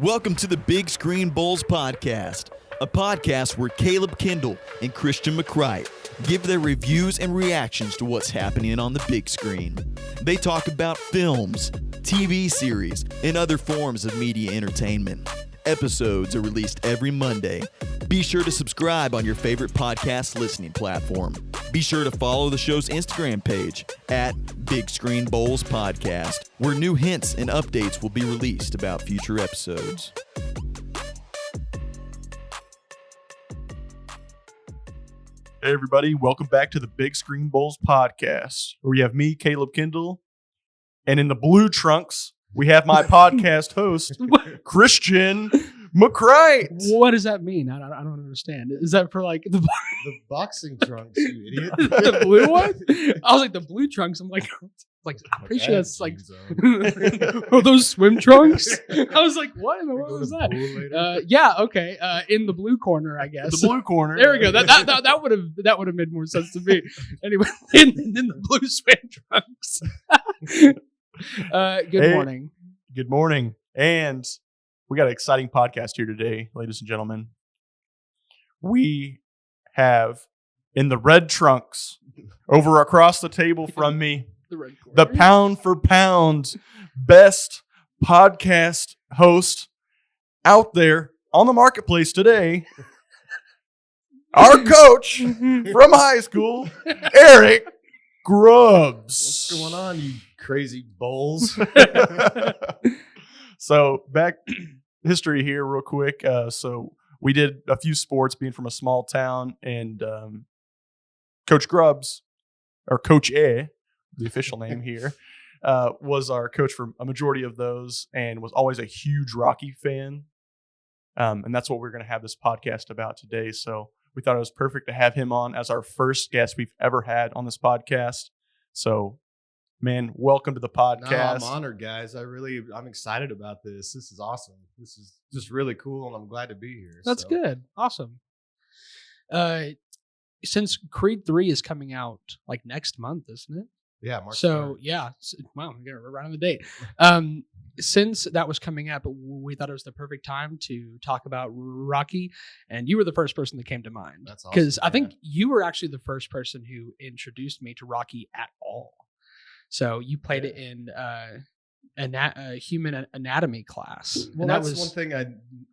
Welcome to the Big Screen Bols podcast, a podcast where Caleb Kendall and Christian McCright give their reviews and reactions to what's happening on the big screen. They talk about films, TV series, and other forms of media entertainment. Episodes are released every Monday. Be sure to subscribe on your favorite podcast listening platform. Be sure to follow the show's Instagram page at Big Screen Bols Podcast, where new hints and updates will be released about future episodes. Hey everybody, welcome back to the Big Screen Bols podcast, where we have me, Caleb Kendall, and in the blue trunks, we have my podcast host, Christian McCright. What does that mean? I don't understand. Is that for like the boxing trunks, you idiot? the blue one? I was like, the blue trunks. I'm I'm pretty sure that's like, are those swim trunks? I was like, what was that? Yeah, okay. In the blue corner, I guess. The blue corner. There we go. That would have made more sense to me. Anyway, in the blue swim trunks. Good morning. Good morning. And we got an exciting podcast here today, ladies and gentlemen. We have in the red trunks over across the table from me, the pound for pound best podcast host out there on the marketplace today. Our coach from high school, Eric Grubbs. What's going on, you crazy Bols? So back history here real quick. So we did a few sports being from a small town, and Coach Grubbs, or Coach A, the official name here, was our coach for a majority of those and was always a huge Rocky fan. And that's what we're going to have this podcast about today. So we thought it was perfect to have him on as our first guest we've ever had on this podcast. So, man, welcome to the podcast. No, I'm honored, guys. I'm excited about this. This is awesome. This is just really cool, and I'm glad to be here. That's good. Awesome. Since Creed 3 is coming out like next month, isn't it? Yeah, March 3rd. So, yeah. Wow, we're right on the date. Since that was coming up, we thought it was the perfect time to talk about Rocky, and you were the first person that came to mind. That's awesome. Because I think you were actually the first person who introduced me to Rocky at all. So you played it in a human anatomy class. Well, that's one thing I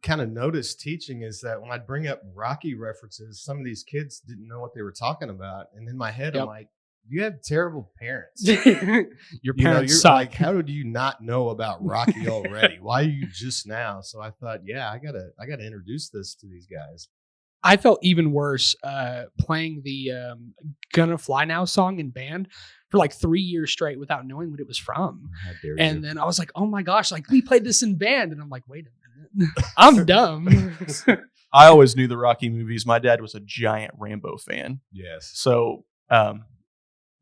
kind of noticed teaching is that when I bring up Rocky references, some of these kids didn't know what they were talking about. And in my head, I'm like, you have terrible parents. Your parents you're suck. Like, how did you not know about Rocky already? Why are you just now? So I thought, yeah, I gotta introduce this to these guys. I felt even worse playing the Gonna Fly Now song in band for like 3 years straight without knowing what it was from. How dare you. And then I was like, oh my gosh, like we played this in band. And I'm like, wait a minute, I'm dumb. I always knew the Rocky movies. My dad was a giant Rambo fan. Yes. So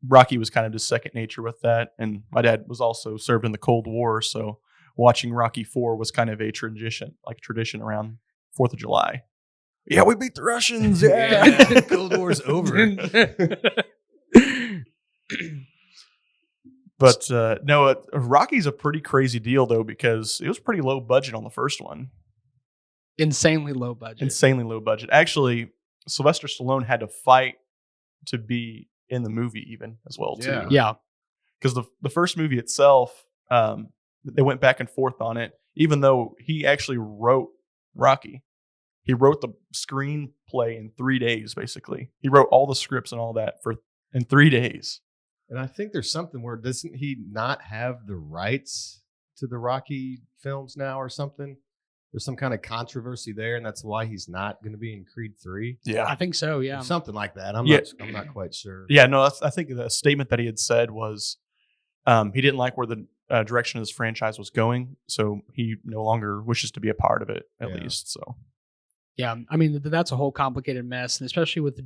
Rocky was kind of just second nature with that. And my dad was also served in the Cold War. So watching Rocky 4 was kind of a tradition around 4th of July. Yeah, we beat the Russians. Yeah. Cold War's over. But no, Rocky's a pretty crazy deal, though, because it was pretty low budget on the first one. Insanely low budget. Actually, Sylvester Stallone had to fight to be in the movie even as well, too. Yeah. Because the first movie itself, they went back and forth on it, even though he actually wrote Rocky. He wrote the screenplay in 3 days, basically. He wrote all the scripts and all that in 3 days. And I think there's something where doesn't he not have the rights to the Rocky films now or something? There's some kind of controversy there, and that's why he's not going to be in Creed 3. Yeah, I think so. Yeah, something like that. I'm not quite sure. Yeah, no, I think the statement that he had said was he didn't like where the direction of his franchise was going, so he no longer wishes to be a part of it, at least. So, yeah, I mean that's a whole complicated mess, and especially with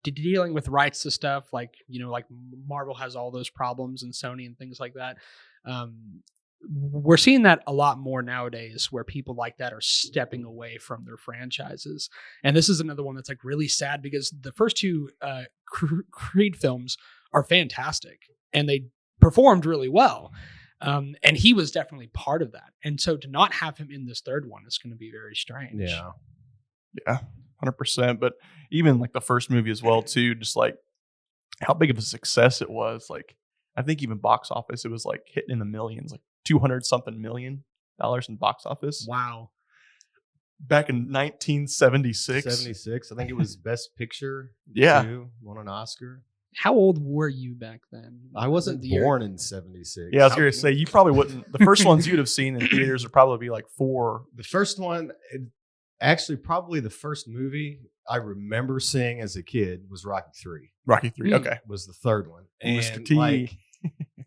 dealing with rights to stuff like Marvel has all those problems and Sony and things like that. We're seeing that a lot more nowadays where people like that are stepping away from their franchises. And this is another one that's like really sad because the first two Creed films are fantastic and they performed really well. And he was definitely part of that. And so to not have him in this third one is going to be very strange. Yeah, 100%. But even like the first movie as well too, just like how big of a success it was. Like I think even box office, it was like hitting in the millions, like 200 something million dollars in box office. Wow. Back in 1976. 76. I think it was Best Picture. Yeah. Too, won an Oscar. How old were you back then? I wasn't The year- born in 76. Yeah, I was going to say, you probably wouldn't. The first ones you'd have seen in theaters would probably be like 4. The first one, actually, probably the first movie I remember seeing as a kid was Rocky 3. Rocky 3. Okay. Was the third one. Mr. And T. like,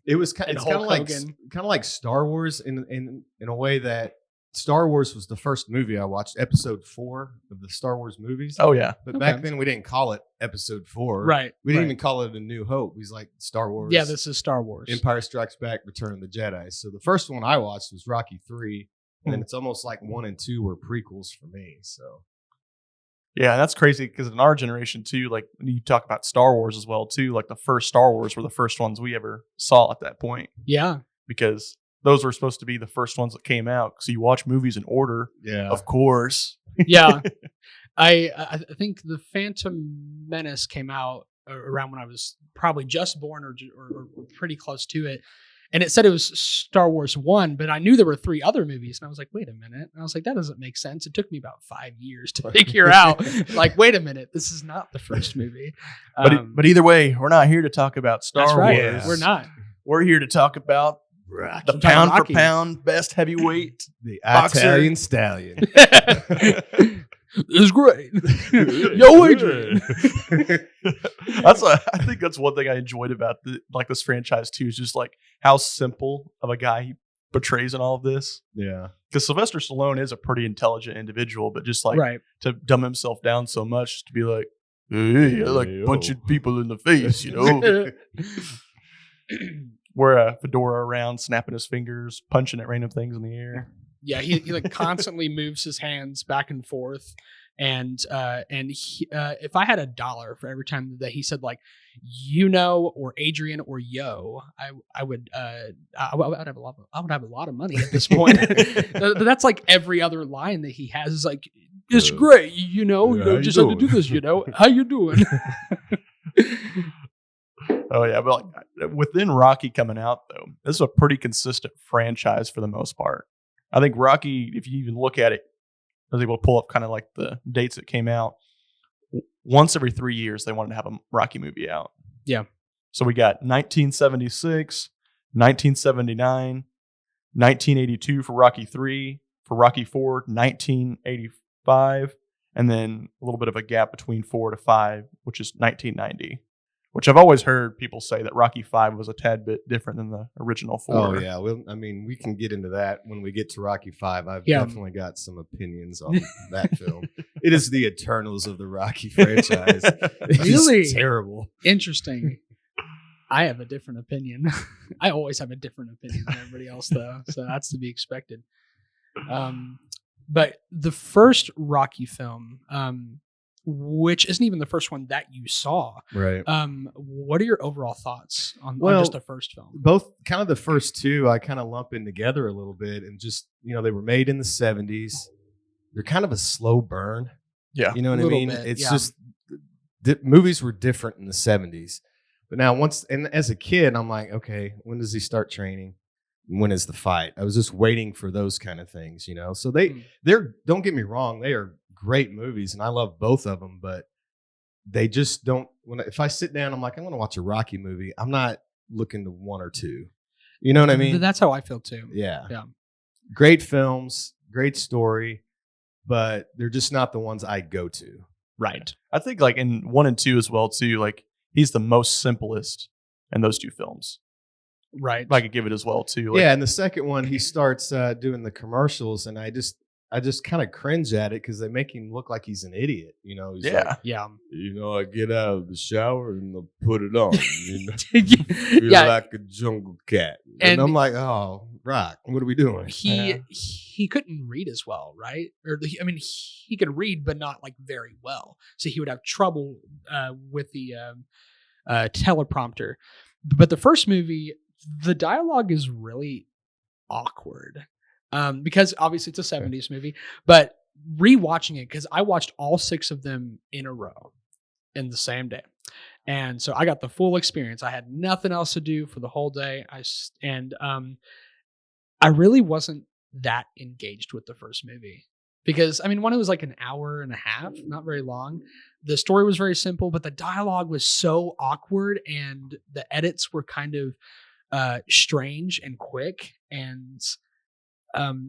it was And it's kind Hulk of Hogan. like Star Wars in a way that Star Wars was the first movie I watched, episode 4 of the Star Wars movies. Oh, yeah. But Okay. back then we didn't call it episode 4. Right. We didn't right. even call it A New Hope. We was like Star Wars. Yeah, this is Star Wars. Empire Strikes Back, Return of the Jedi. So the first one I watched was Rocky 3. And then it's almost like 1 and 2 were prequels for me. So Yeah, that's crazy because in our generation too, like you talk about Star Wars as well too, like the first Star Wars were the first ones we ever saw at that point Yeah. because those were supposed to be the first ones that came out. So you watch movies in order, yeah. of course. Yeah. I think the Phantom Menace came out around when I was probably just born or pretty close to it. And it said it was Star Wars 1, but I knew there were 3 other movies. And I was like, wait a minute. And I was like, that doesn't make sense. It took me about 5 years to figure out, like, wait a minute, this is not the first movie. But either way, we're not here to talk about Star that's right. Wars. Wars. We're not. We're here to talk about Rocky. the I'm talking pound for Rocky. pound best heavyweight. The Boxer. Italian Stallion. It was great. Yo, Adrian. I think that's one thing I enjoyed about this franchise too, is just like how simple of a guy he portrays in all of this. Yeah. Because Sylvester Stallone is a pretty intelligent individual, but just like Right. to dumb himself down so much to be like, hey, I like Hey, punching yo." people in the face, you know. Wear a fedora around, snapping his fingers, punching at random things in the air. Yeah, he like constantly moves his hands back and forth, and he, if I had $1 for every time that he said like or Adrian or yo, I would have a lot of money at this point. That's like every other line that he has is like, it's great, you how just you had to do doing? this, how you doing? Oh yeah, but like within Rocky coming out though, this is a pretty consistent franchise for the most part. I think Rocky, if you even look at it, I was able to pull up kind of like the dates that came out. Once every 3 years, they wanted to have a Rocky movie out. Yeah. So we got 1976, 1979, 1982 for Rocky 3, for Rocky 4, 1985, and then a little bit of a gap between 4 to 5, which is 1990. Which I've always heard people say that Rocky 5 was a tad bit different than the original 4. Oh yeah, well, I mean, we can get into that when we get to Rocky 5. I've Yeah. definitely got some opinions on that film. It is the Eternals of the Rocky franchise. It's Really? terrible. Interesting. I have a different opinion. I always have a different opinion than everybody else, though, so that's to be expected. But the first Rocky film, which isn't even the first one that you saw, Right. what are your overall thoughts on Well, just the first film? Both kind of the first two, I kind of lump in together a little bit, and just they were made in the 70s. They're kind of a slow burn. Yeah. You know what I Little mean? bit, It's yeah. just movies were different in the 70s. But now as a kid, I'm like, okay, when does he start training? When is the fight? I was just waiting for those kind of things, So they're don't get me wrong, they are great movies, and I love both of them, but they just don't. If I sit down, I'm like, I'm going to watch a Rocky movie. I'm not looking to 1 or 2. You know what I mean? That's how I feel too. Yeah. Yeah. Great films, great story, but they're just not the ones I go to. Right. I think like in 1 and 2 as well too, like he's the most simplest in those 2 films. Right. If I could give it as well too. Like, Yeah, and the second one, he starts doing the commercials, and I just kind of cringe at it because they make him look like he's an idiot. He's Yeah. like, Yeah. I get out of the shower and I put it on. Feel Yeah. like a jungle cat. And And- I'm like, oh, Rock, what are we doing? He couldn't read as well, right? He could read, but not like very well. So he would have trouble with the teleprompter. But the first movie, the dialogue is really awkward. Because obviously it's a 70s movie, but rewatching it, because I watched all 6 of them in a row in the same day. And so I got the full experience. I had nothing else to do for the whole day. I really wasn't that engaged with the first movie because, I mean, one, it was like an hour and a half, not very long. The story was very simple, but the dialogue was so awkward and the edits were kind of strange and quick. And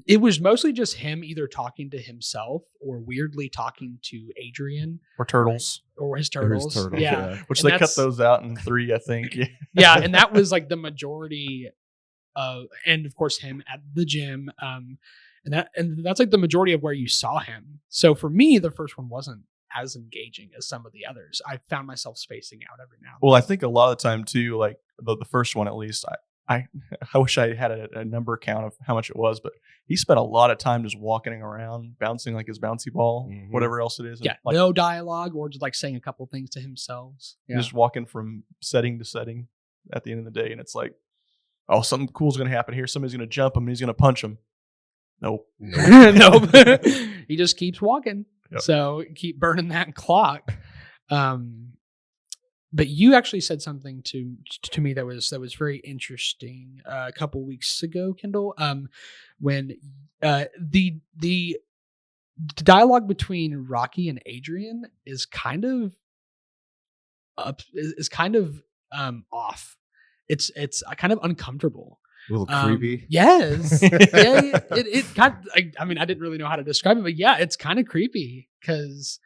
it was mostly just him either talking to himself or weirdly talking to Adrian Or turtles. or his turtles. Yeah. Which And they cut that's- those out in 3, I think. Yeah. Yeah. And that was like the majority of, and of course him at the gym. And that's like the majority of where you saw him. So for me, the first one wasn't as engaging as some of the others. I found myself spacing out every now and Well, I think a lot of the time too, like the first one at least, I wish I had a number count of how much it was, but he spent a lot of time just walking around, bouncing like his bouncy ball, whatever else it is. yeah, like, no dialogue or just like saying a couple things to himself. Yeah. just walking from setting to setting at the end of the day. And it's like, oh, something cool's going to happen here. Somebody's going to jump him and he's going to punch him. Nope. Nope. He just keeps walking. Yep. So keep burning that clock. But you actually said something to me that was very interesting a couple weeks ago, Kendall. When the dialogue between Rocky and Adrian is kind of off. It's kind of uncomfortable. A little creepy. Yes. Yeah, it got. I mean, I didn't really know how to describe it, but yeah, it's kind of creepy because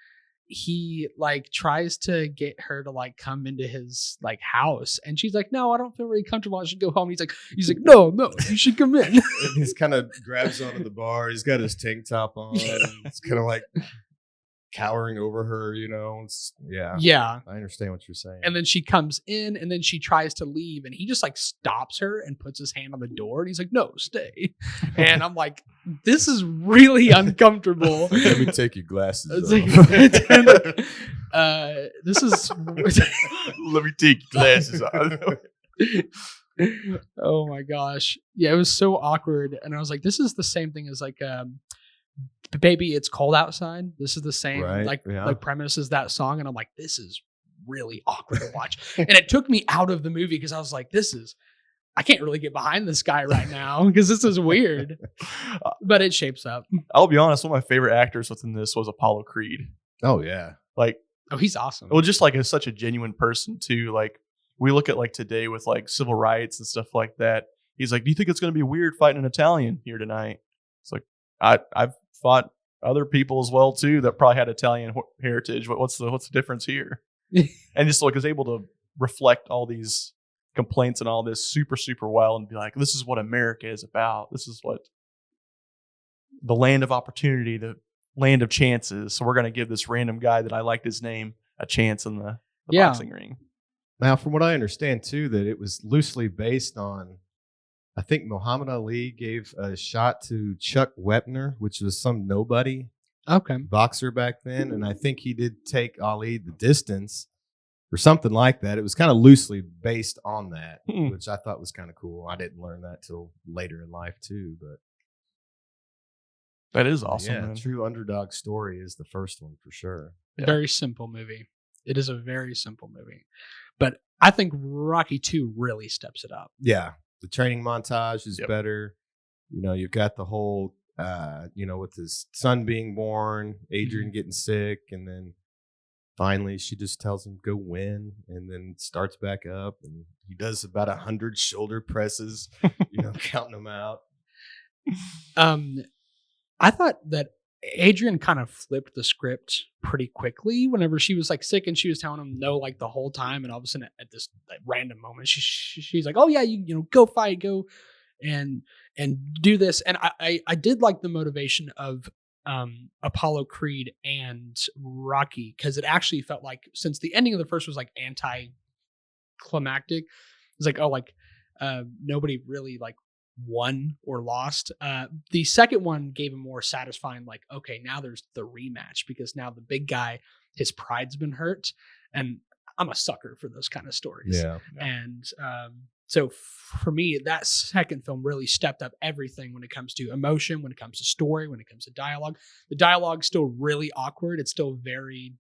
he like tries to get her to like come into his like house, and she's like, "No, I don't feel very comfortable. I should go home." He's like, "No, you should come in." He's kind of grabs onto the bar. He's got his tank top on. It's kind of like cowering over her, you know. Yeah. I understand what you're saying. And then she comes in, and then she tries to leave, and he just like stops her and puts his hand on the door, and he's like, "No, stay." And I'm like, this is really uncomfortable. Let me take your glasses off. This is. Let me take your glasses off. Oh my gosh. Yeah, it was so awkward. And I was like, this is the same thing as like Baby, It's Cold Outside. This is the same like premise as that song. And I'm like, this is really awkward to watch. And it took me out of the movie because I was like, I can't really get behind this guy right now because this is weird. But it shapes up. I'll be honest, one of my favorite actors within this was Apollo Creed. Oh yeah. Like, oh, he's awesome. Well, just like such a genuine person too. Like, we look at like today with like civil rights and stuff like that. He's like, "Do you think it's going to be weird fighting an Italian here tonight?" It's like, I've fought other people as well too that probably had Italian heritage. But what's the difference here? And just like is able to reflect all these complaints and all this super, super well and be like, this is what America is about. This is what the land of opportunity, the land of chances. So we're going to give this random guy that I liked his name a chance in the boxing ring. Now, from what I understand too, that it was loosely based on, I think Muhammad Ali gave a shot to Chuck Wepner, which was some nobody boxer back then. And I think he did take Ali the distance or something like that. It was kind of loosely based on that, which I thought was kind of cool. I didn't learn that till later in life too, but that is awesome. Yeah, man. true underdog story is the first one for sure. Yeah. Very simple movie. It is a very simple movie. But I think Rocky 2 really steps it up. Yeah. The training montage is better. You know, you've got the whole, with his son being born, Adrian getting sick, and then finally she just tells him go win, and then starts back up, and he does about 100 shoulder presses, counting them out. I thought that Adrian kind of flipped the script pretty quickly whenever she was like sick and she was telling him no like the whole time, and all of a sudden at this like, random moment she's like, "Oh yeah, you go fight, go and do this." And I did like the motivation of Apollo Creed and Rocky, because it actually felt like, since the ending of the first was like anti-climactic, it was like, oh, like nobody really like won or lost. The second one gave a more satisfying, like, okay, now there's the rematch, because now the big guy, his pride's been hurt, and I'm a sucker for those kind of stories. Yeah. And So for me, that second film really stepped up everything when it comes to emotion, when it comes to story, when it comes to dialogue. The dialogue's still really awkward. It's still very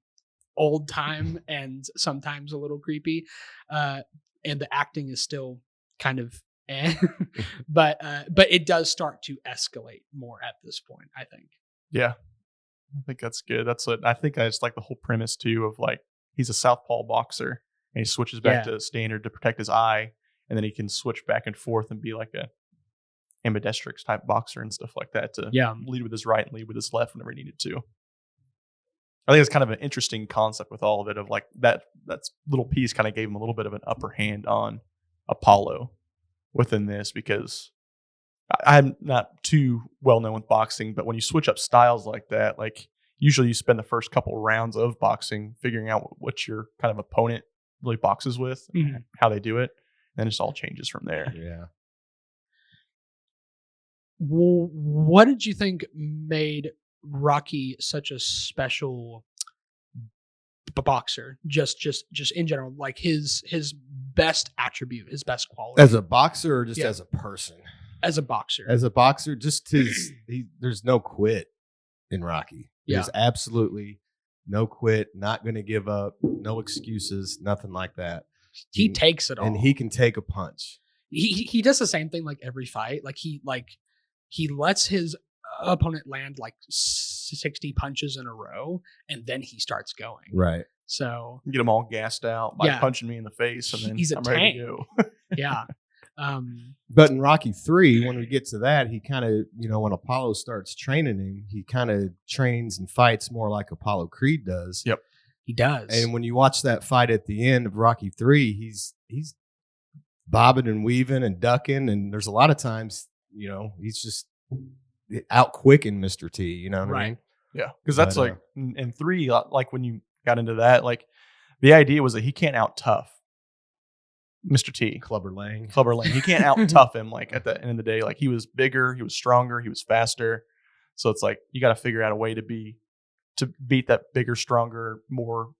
old time and sometimes a little creepy. And the acting is still kind of but it does start to escalate more at this point, I think. Yeah. I think that's good. That's what I think. I just like the whole premise too of like he's a southpaw boxer and he switches back to standard to protect his eye, and then he can switch back and forth and be like a ambidextrous type boxer and stuff like that to lead with his right and lead with his left whenever he needed to. I think it's kind of an interesting concept with all of it of like that little piece kind of gave him a little bit of an upper hand on Apollo within this, because I'm not too well known with boxing, but when you switch up styles like that, like usually you spend the first couple rounds of boxing figuring out what your kind of opponent really boxes with, and how they do it. And then it just all changes from there. Yeah. Well, what did you think made Rocky such a special boxer? Just in general, like his best attribute, his best quality As a boxer or just as a person? As a boxer. As a boxer, just there's no quit in Rocky. There's absolutely no quit, not going to give up, no excuses, nothing like that. He takes it all. And he can take a punch. He does the same thing like every fight. Like he lets his opponent land like 60 punches in a row, and then he starts going. Right. So get them all gassed out by punching me in the face, and then he's a I'm tank. ready to go. Yeah. But in Rocky 3, when we get to that, he kind of, when Apollo starts training him, he kind of trains and fights more like Apollo Creed does. Yep. He does. And when you watch that fight at the end of Rocky 3, he's bobbing and weaving and ducking, and there's a lot of times, he's just out quicking Mr. T, you know what I mean? Yeah. Because that's like in 3, like when you got into that, like the idea was that he can't out tough Mr. T. Clubber Lang. He can't out tough him. Like at the end of the day, like he was bigger, he was stronger, he was faster. So it's like you got to figure out a way to beat that bigger, stronger, more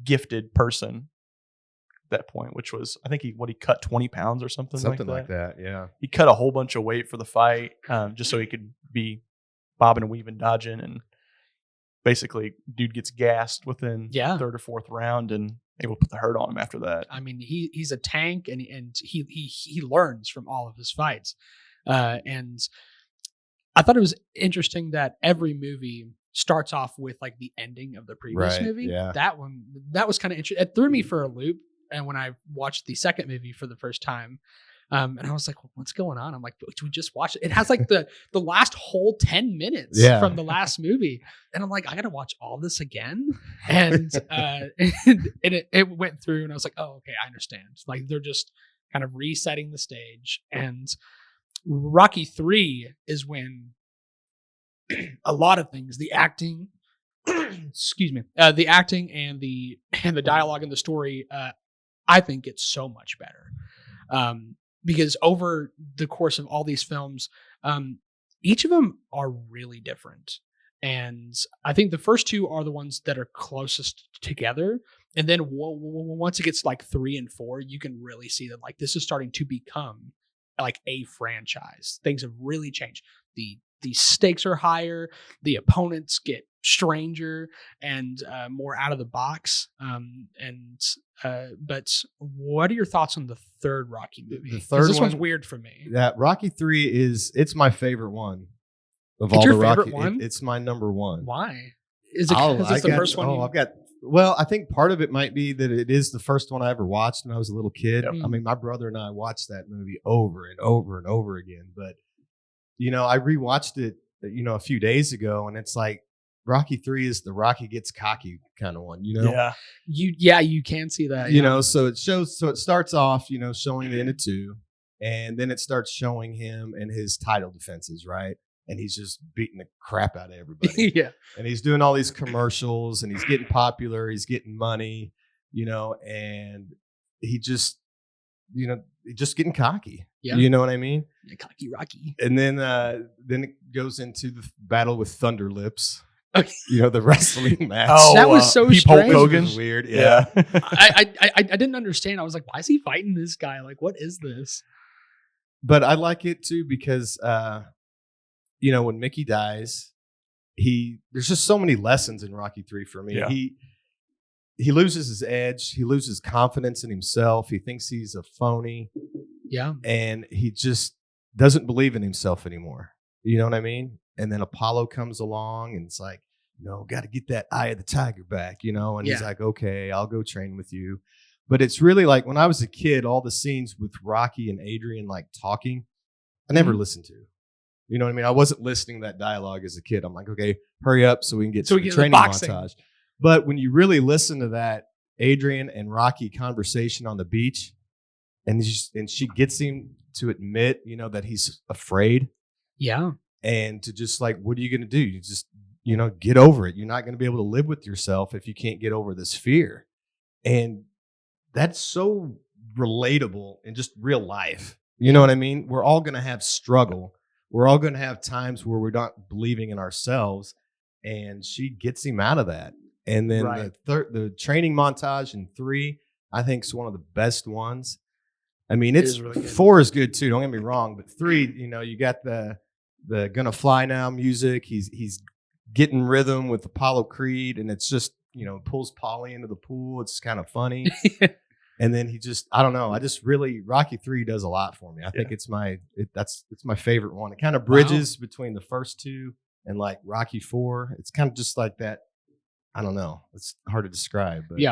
gifted person at that point, which was, I think he cut 20 pounds or something like that. Yeah. He cut a whole bunch of weight for the fight, just so he could be bobbing and weaving, dodging, and basically dude gets gassed within third or fourth round and able to put the hurt on him after that. I mean, he's a tank, and he learns from all of his fights. And I thought it was interesting that every movie starts off with like the ending of the previous movie. Yeah. That was kind of interesting. It threw me for a loop. And when I watched the second movie for the first time, and I was like, well, what's going on? I'm like, we just watched it. It has like the last whole 10 minutes from the last movie. And I'm like, I got to watch all this again. And, it went through, and I was like, oh, okay, I understand. Like they're just kind of resetting the stage. And Rocky 3 is when a lot of things, the acting, excuse me, the acting and the dialogue and the story, I think it's so much better. Because over the course of all these films, each of them are really different. And I think the first two are the ones that are closest together. And then once it gets like 3 and 4, you can really see that like this is starting to become like a franchise. Things have really changed. The stakes are higher. The opponents get stranger and more out of the box. But what are your thoughts on the third Rocky movie? The third this one, one's weird for me. That Rocky 3 it's my favorite one of It's all your the favorite Rocky. one? It's my number one. Why? Is it because it's the first one? Well, I think part of it might be that it is the first one I ever watched when I was a little kid. Yep. I mean, my brother and I watched that movie over and over and over again. But, I rewatched it, a few days ago, and it's like Rocky 3 is the Rocky gets cocky kind of one, Yeah. You can see that. So it starts off, showing the end of 2, and then it starts showing him and his title defenses, right? And he's just beating the crap out of everybody. Yeah. And he's doing all these commercials, and he's getting popular, he's getting money, and he just, just getting cocky. Yeah. You know what I mean? Yeah, cocky Rocky. And then it goes into the battle with Thunder Lips. The wrestling match. That was so Peep Hulk strange. Hogan. It was weird. Yeah. I didn't understand. I was like, why is he fighting this guy? Like, what is this? But I like it too because, when Mickey dies, there's just so many lessons in Rocky 3 for me. Yeah. He loses his edge. He loses confidence in himself. He thinks he's a phony. Yeah. And he just doesn't believe in himself anymore. You know what I mean? And then Apollo comes along and it's like, got to get that eye of the tiger back, and he's like, okay, I'll go train with you. But it's really like when I was a kid, all the scenes with Rocky and Adrian like talking, I never listened to. You know what I mean? I wasn't listening to that dialogue as a kid. I'm like, okay, hurry up so we can get to the training montage. But when you really listen to that Adrian and Rocky conversation on the beach, and she gets him to admit, that he's afraid. Yeah. And to just like, what are you going to do? You just, get over it. You're not going to be able to live with yourself if you can't get over this fear. And that's so relatable in just real life. You know what I mean? We're all going to have struggle. We're all going to have times where we're not believing in ourselves. And she gets him out of that. And then the training montage in 3, I think is one of the best ones. I mean, it's really good. 4 is good too. Don't get me wrong, but 3, you got the "Gonna Fly Now" music. He's getting rhythm with Apollo Creed, and it's just pulls Polly into the pool. It's kind of funny, and then I don't know. I just really Rocky 3 does a lot for me. I think it's my favorite one. It kind of bridges between the first 2 and like Rocky 4. It's kind of just like that. I don't know. It's hard to describe, but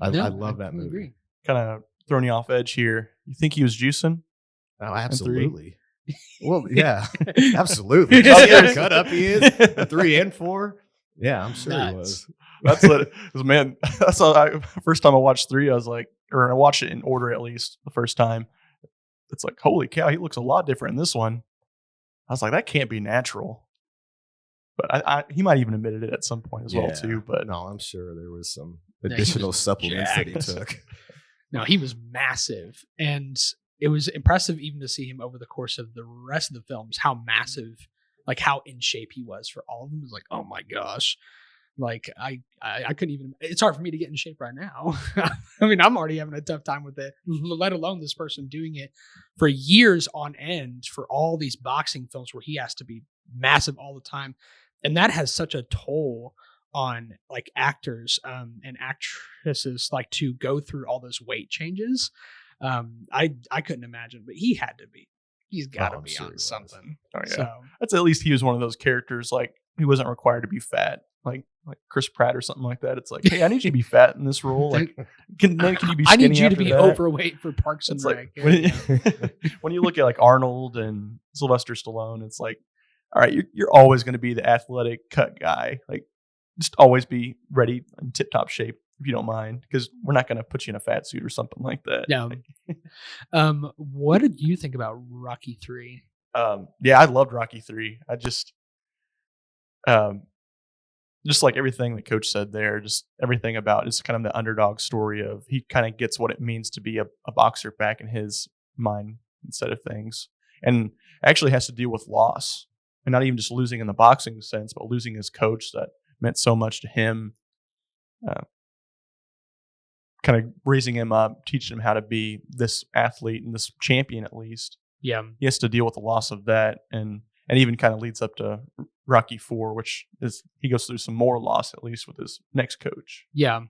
I love that movie. Agree. Kind of throwing you off edge here. You think he was juicing? Oh, absolutely. Well, yeah, absolutely. Just How cut up he is, the 3 and 4. Yeah, I'm sure he was. That's what, man. That's all. First time I watched 3, I was like, or I watched it in order at least the first time. It's like, holy cow, he looks a lot different in this one. I was like, that can't be natural. But he might even admitted it at some point as well too. But no, I'm sure there was some additional supplements that he took. No, he was massive, and it was impressive even to see him over the course of the rest of the films. How massive, like how in shape he was for all of them. It was like, oh my gosh, like I couldn't even. It's hard for me to get in shape right now. I mean, I'm already having a tough time with it. Let alone this person doing it for years on end for all these boxing films where he has to be massive all the time. And that has such a toll on like actors and actresses, like to go through all those weight changes. I couldn't imagine, but he had to be. He's got to be on something. Oh yeah, so, that's at least he was one of those characters like he wasn't required to be fat, like Chris Pratt or something like that. It's like, hey, I need you to be fat in this role. Like, can you be? I need you to after be that? overweight for Parks and Rec. When you look at like Arnold and Sylvester Stallone, it's like, all right, you're always going to be the athletic cut guy. Like, just always be ready in tip-top shape if you don't mind, because we're not going to put you in a fat suit or something like that. No. What did you think about Rocky 3? Yeah, I loved Rocky 3. I just like everything that Coach said there, just everything about it's kind of the underdog story of he kind of gets what it means to be a boxer back in his mind instead of things, and actually has to deal with loss. And not even just losing in the boxing sense, but losing his coach that meant so much to him. Kind of raising him up, teaching him how to be this athlete and this champion at least. Yeah. He has to deal with the loss of that, and even kind of leads up to Rocky 4, which is he goes through some more loss at least with his next coach. Yeah.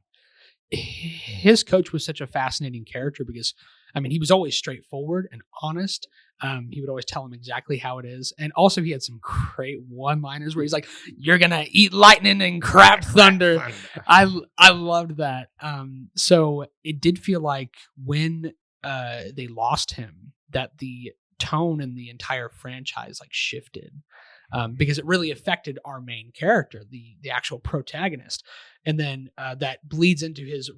His coach was such a fascinating character because, I mean, he was always straightforward and honest. He would always tell him exactly how it is. And also he had some great one-liners where he's like, you're going to eat lightning and crap thunder. I loved that. So it did feel like when they lost him, that the tone in the entire franchise like shifted. Because it really affected our main character, the actual protagonist. And then that bleeds into his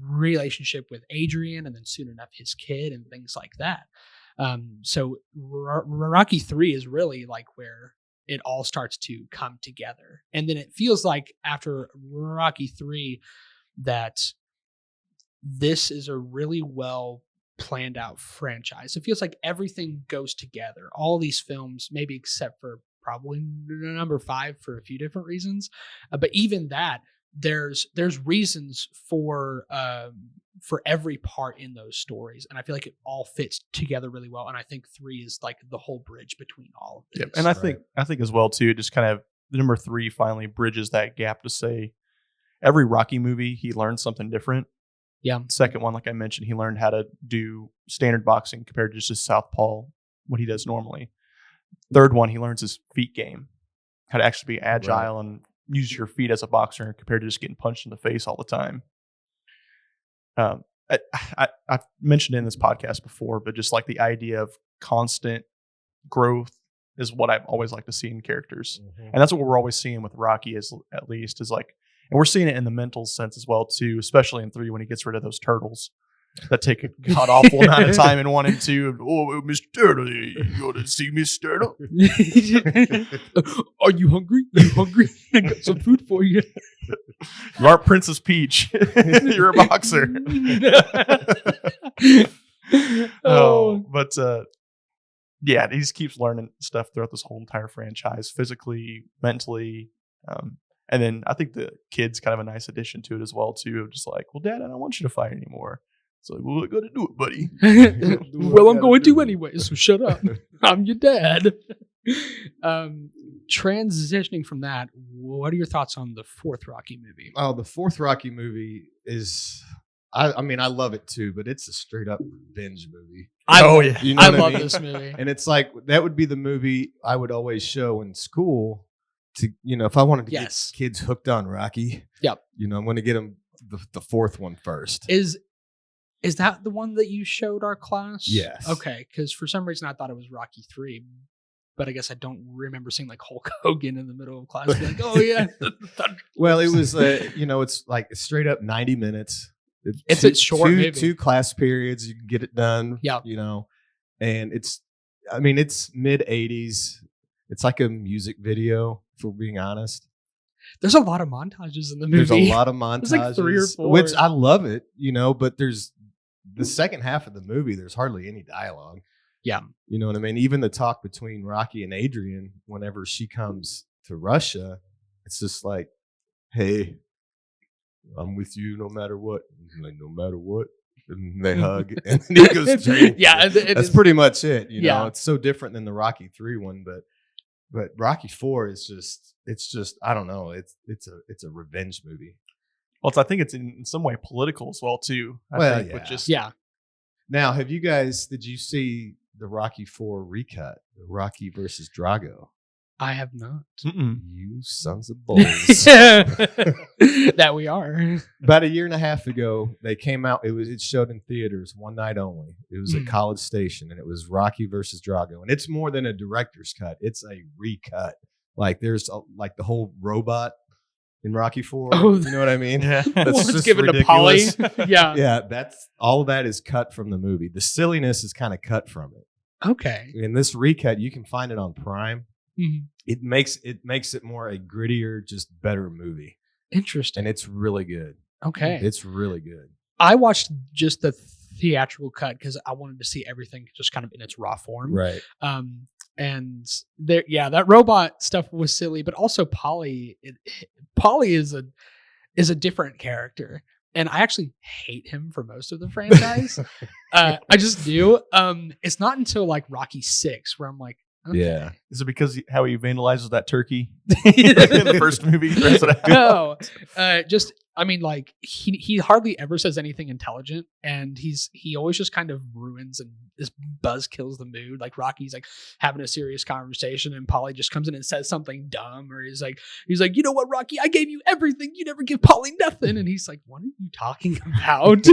relationship with Adrian and then soon enough his kid and things like that. So Rocky 3 is really like where it all starts to come together. And then it feels like after Rocky 3 that this is a really well planned out franchise. It feels like everything goes together. All these films, maybe except for probably number 5 for a few different reasons. But even that, there's reasons for every part in those stories, and I feel like it all fits together really well. And I think 3 is like the whole bridge between all of this. Yep. And I think as well too, just kind of the number 3 finally bridges that gap to say every Rocky movie he learned something different. Yeah. Second one, like I mentioned, he learned how to do standard boxing compared to just southpaw, what he does normally. Third one, he learns his feet game, how to actually be agile and use your feet as a boxer compared to just getting punched in the face all the time. I've mentioned in this podcast before, but just like the idea of constant growth is what I've always liked to see in characters. Mm-hmm. And that's what we're always seeing with Rocky is like, and we're seeing it in the mental sense as well too, especially in 3 when he gets rid of those turtles that take a god awful amount of time in 1 and 2. Oh, Mr. Turtle, you want to see Mr. Turtle? Are you hungry? Are you hungry? I got some food for you. You aren't Princess Peach. You're a boxer. Yeah, he just keeps learning stuff throughout this whole entire franchise, physically, mentally. And then I think the kid's kind of a nice addition to it as well, too. Just like, well, Dad, I don't want you to fight anymore. It's like, well, I got to do it, buddy. Well, I'm going to anyway, so shut up. I'm your dad. Transitioning from that, what are your thoughts on the 4th Rocky movie? Oh, the 4th Rocky movie is, I mean, I love it too, but it's a straight up revenge movie. Yeah. You know I what love mean? this movie. And it's like, that would be the movie I would always show in school to, if I wanted to get kids hooked on Rocky. Yep. I'm going to get them the 4th one first. Is that the one that you showed our class? Yes. Okay, because for some reason I thought it was Rocky 3, but I guess I don't remember seeing like Hulk Hogan in the middle of class. Like, oh yeah. Well, it was, it's like straight up 90 minutes. It's a short movie. 2 class periods. You can get it done. Yeah. And it's mid 80s. It's like a music video, if we're being honest. There's a lot of montages in the movie. There's a lot of montages. There's like 3 or 4. Which I love it, but there's the second half of the movie, there's hardly any dialogue. Yeah. You know what I mean? Even the talk between Rocky and Adrian, whenever she comes to Russia, it's just like, hey, I'm with you no matter what. Like, no matter what. And they hug. And then he goes straight. Yeah. That's pretty much it. Yeah. It's so different than the Rocky 3 one, but Rocky 4 is just I don't know. It's a revenge movie. Well, I think it's in some way political as well too. I think, with just Now, did you see the Rocky 4 recut, Rocky versus Drago? I have not. You sons of bulls. That we are. About a year and a half ago, they came out. It showed in theaters one night only. It was at College Station, and it was Rocky versus Drago. And it's more than a director's cut. It's a recut. Like there's like the whole robot in Rocky 4. Oh, you know what I mean? Yeah. That's just given ridiculous. to Polly. Yeah. Yeah, all of that is cut from the movie. The silliness is kind of cut from it. Okay. In this recut, you can find it on Prime. Mm-hmm. It makes it more a grittier, just better movie. Interesting. And it's really good. Okay. It's really good. I watched just the theatrical cut because I wanted to see everything just kind of in its raw form. Right. And there, that robot stuff was silly, but also Polly is a different character. And I actually hate him for most of the franchise. I just do. It's not until like Rocky 6 where I'm like, okay. Yeah. Is it because how he vandalizes that turkey in the first movie? No, like he hardly ever says anything intelligent, and he always just kind of ruins and this buzz kills the mood. Like Rocky's like having a serious conversation, and Polly just comes in and says something dumb, or he's like, you know what, Rocky, I gave you everything, you never give Polly nothing, and he's like, what are you talking about?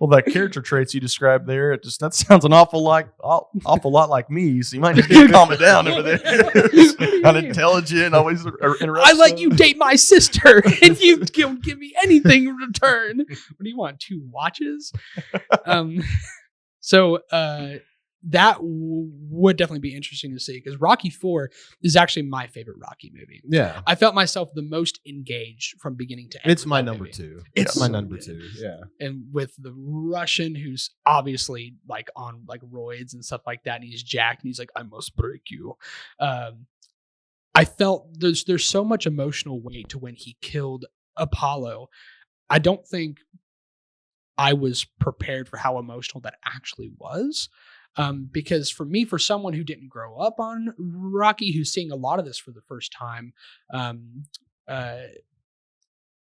Well, that character traits you described there, that sounds an awful lot like me. So you might need to calm it down over there. Unintelligent, always interrupts. I let you date my sister, and you don't give me anything in return. What do you want? 2 watches? So that would definitely be interesting to see, because Rocky IV is actually my favorite Rocky movie. Yeah. I felt myself the most engaged from beginning to end. It's with my that number movie. 2. It's my so number good. 2. Yeah. And with the Russian, who's obviously like on like roids and stuff like that, and he's jacked, and he's like, "I must break you." I felt there's so much emotional weight to when he killed Apollo. I don't think I was prepared for how emotional that actually was. Because for me, for someone who didn't grow up on Rocky, who's seeing a lot of this for the first time,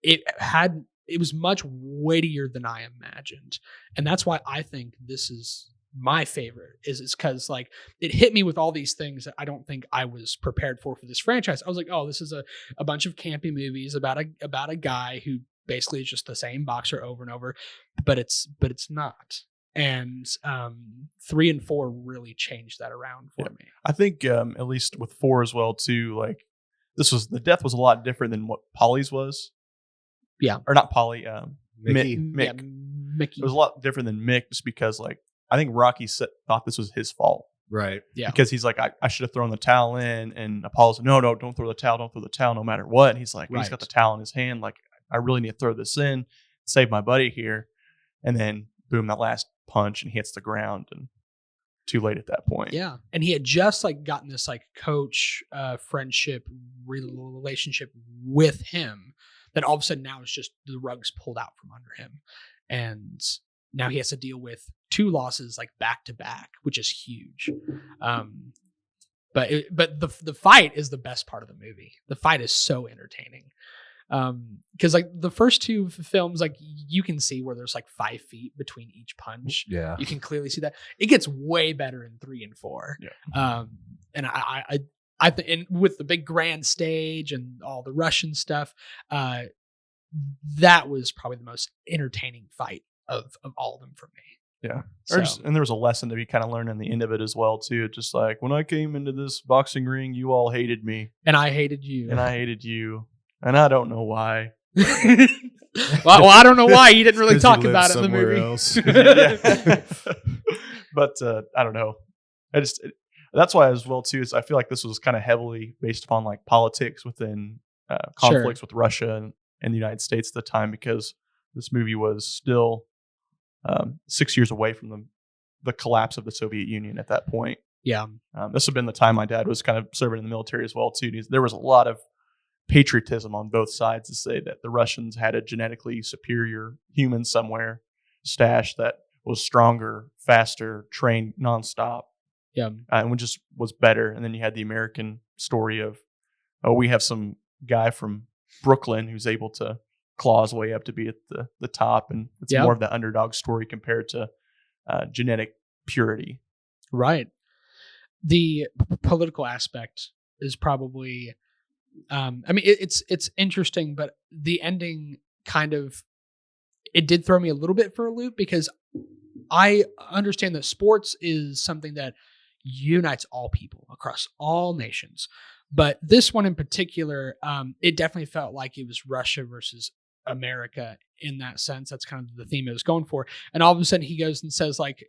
it was much weightier than I imagined. And that's why I think this is my favorite, is because like it hit me with all these things that I don't think I was prepared for this franchise. I was like, oh, this is a bunch of campy movies about a guy who basically is just the same boxer over and over, but it's not. And 3 and 4 really changed that around for me. I think at least with 4 as well too. Like the death was a lot different than what Polly's was. Yeah, or not Polly. Mickey. Mick. Yeah, Mickey. It was a lot different than Mick, just because like I think Rocky thought this was his fault. Right. Yeah. Because he's like, I should have thrown the towel in, and Apollo's like, no, don't throw the towel, no matter what. And he's like, he's got the towel in his hand, like I really need to throw this in, save my buddy here, and then boom, that last punch, and he hits the ground, and too late at that point. Yeah, and he had just like gotten this like coach friendship relationship with him, that all of a sudden now it's just the rug's pulled out from under him, and now he has to deal with 2 losses like back to back, which is huge. But the fight is the best part of the movie. The fight is so entertaining. Because like the first 2 films, like you can see where there's like 5 feet between each punch. Yeah. You can clearly see that. It gets way better in 3 and 4. Yeah. And I think, and with the big grand stage and all the Russian stuff, that was probably the most entertaining fight of all of them for me. Yeah. So, And there was a lesson to be kind of learned in the end of it as well too. Just like, when I came into this boxing ring, you all hated me, and I hated you. and I hated you, and I don't know why. well, I don't know why you didn't really 'Cause talk you live about it in the somewhere movie. else. Yeah. But I don't know. That's why as well too, is I feel like this was kind of heavily based upon like politics within conflicts with Russia and the United States at the time, because this movie was still 6 years away from the collapse of the Soviet Union at that point. Yeah. This had been the time my dad was kind of serving in the military as well too. There was a lot of patriotism on both sides to say that the Russians had a genetically superior human somewhere stashed that was stronger, faster, trained nonstop. Yeah. And just was better. And then you had the American story of, oh, we have some guy from Brooklyn who's able to claw his way up to be at the top. And it's more of the underdog story compared to genetic purity. Right. The political aspect is probably, I mean, it's interesting, but the ending kind of, it did throw me a little bit for a loop, because I understand that sports is something that unites all people across all nations. But this one in particular, it definitely felt like it was Russia versus America in that sense. That's kind of the theme it was going for. And all of a sudden he goes and says like,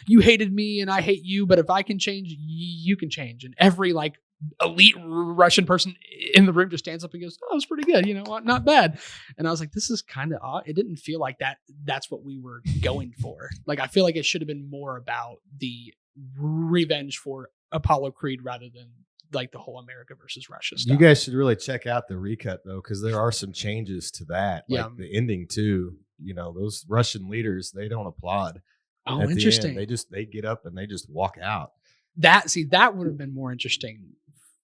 you hated me and I hate you, but if I can change, you can change. And every like elite Russian person in the room just stands up and goes, oh, it was pretty good. Not bad. And I was like, this is kind of odd. It didn't feel like that's what we were going for. Like, I feel like it should have been more about the revenge for Apollo Creed rather than like the whole America versus Russia stuff. You guys should really check out the recut though, because there are some changes to that. Like the ending too. Those Russian leaders, they don't applaud. Oh, at interesting. The end. They get up and they just walk out. That would have been more interesting.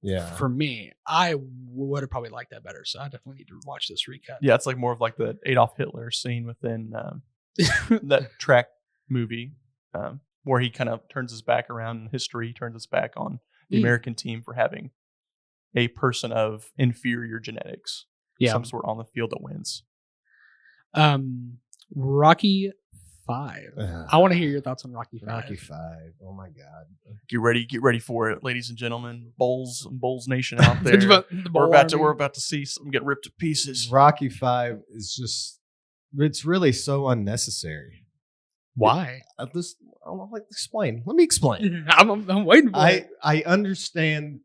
Yeah. For me, I would have probably liked that better. So I definitely need to watch this recut. Yeah, it's like more of like the Adolf Hitler scene within that track movie, where he kind of turns his back around in history, turns his back on the American team for having a person of inferior genetics, some sort on the field that wins. Rocky 5. I want to hear your thoughts on Rocky 5. Rocky 5. Oh my God. Get ready for it, ladies and gentlemen. Bulls Nation out there. The we're about to see something get ripped to pieces. Rocky 5 is just, it's really so unnecessary. Why? I'm like, explain. Let me explain. I'm waiting for it. I understand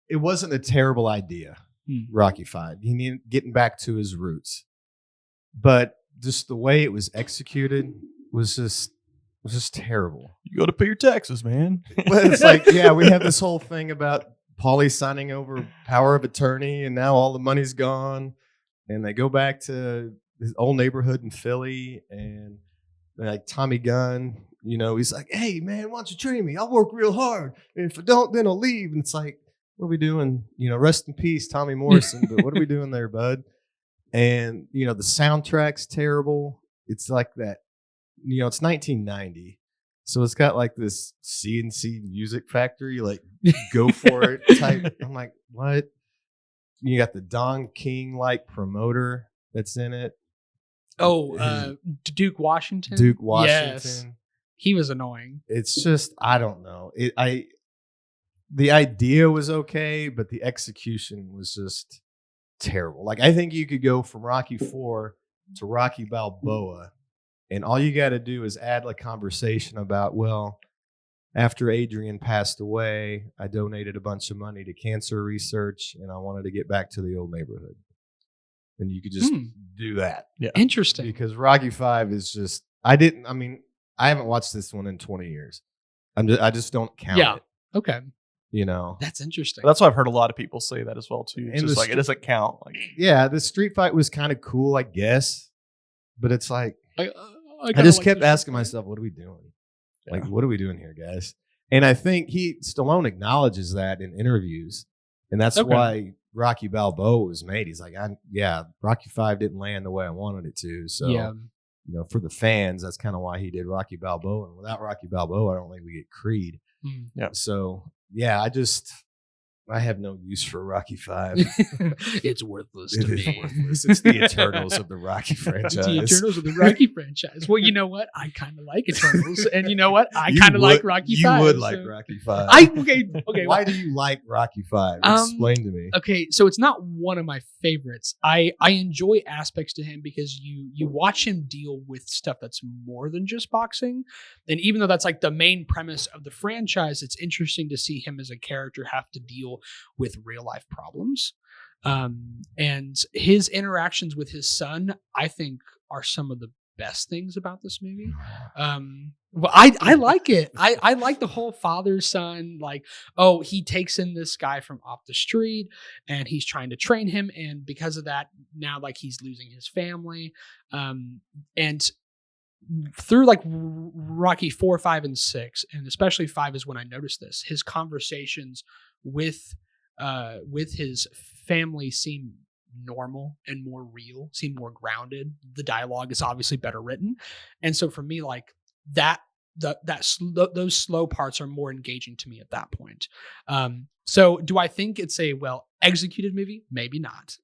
it wasn't a terrible idea, Rocky V. He needed getting back to his roots. But just the way it was executed was just terrible. You go to pay your taxes, man. But it's like, yeah, we have this whole thing about Paulie signing over power of attorney, and now all the money's gone. And they go back to his old neighborhood in Philly, and like Tommy Gunn, he's like, hey, man, why don't you train me? I'll work real hard. And if I don't, then I'll leave. And it's like, what are we doing? Rest in peace, Tommy Morrison. But what are we doing there, bud? And, the soundtrack's terrible. It's like that, it's 1990. So it's got like this CNC music factory, like go for it type. I'm like, what? You got the Don King like promoter that's in it. Oh, Duke Washington. Duke Washington. Yes. He was annoying. It's just, I don't know. The idea was okay, but the execution was just terrible. Like, I think you could go from Rocky IV to Rocky Balboa, and all you got to do is add a conversation about, well, after Adrian passed away, I donated a bunch of money to cancer research, and I wanted to get back to the old neighborhood. And you could just do that. Yeah. Interesting. Because Rocky V is just, I haven't watched this one in 20 years. I just don't count it. Okay. That's interesting. That's why I've heard a lot of people say that as well too. It's And just like it doesn't count. Like, yeah, the street fight was kind of cool, I guess. But it's like, I just kept asking myself, what are we doing? Yeah. Like, what are we doing here, guys? And I think Stallone acknowledges that in interviews. And that's why Rocky Balboa was made. He's like, Rocky V didn't land the way I wanted it to. So, for the fans, that's kind of why he did Rocky Balboa. And without Rocky Balboa, I don't think we get Creed. Yeah. So, yeah, I have no use for Rocky V. It's worthless It to is me. worthless. It's the Eternals of the Rocky franchise. It's the Eternals of the Rocky franchise. Well, you know what? I kind of like Eternals, and you know what? I kind of like Rocky V. You would like Rocky V. Okay. Why do you like Rocky V? Explain to me. Okay, so it's not one of my favorites. I enjoy aspects to him because you watch him deal with stuff that's more than just boxing, and even though that's like the main premise of the franchise, it's interesting to see him as a character have to deal with real life problems. And his interactions with his son, I think, are some of the best things about this movie. Well, I like it. I like the whole father son, like, oh, he takes in this guy from off the street and he's trying to train him, and because of that, now like he's losing his family. And through like Rocky 4, 5, and 6, and especially 5 is when I noticed this, his conversations with his family seem normal and more real, seem more grounded. The dialogue is obviously better written, and so for me, like those slow parts are more engaging to me at that point. So do I think it's a well executed movie? Maybe not.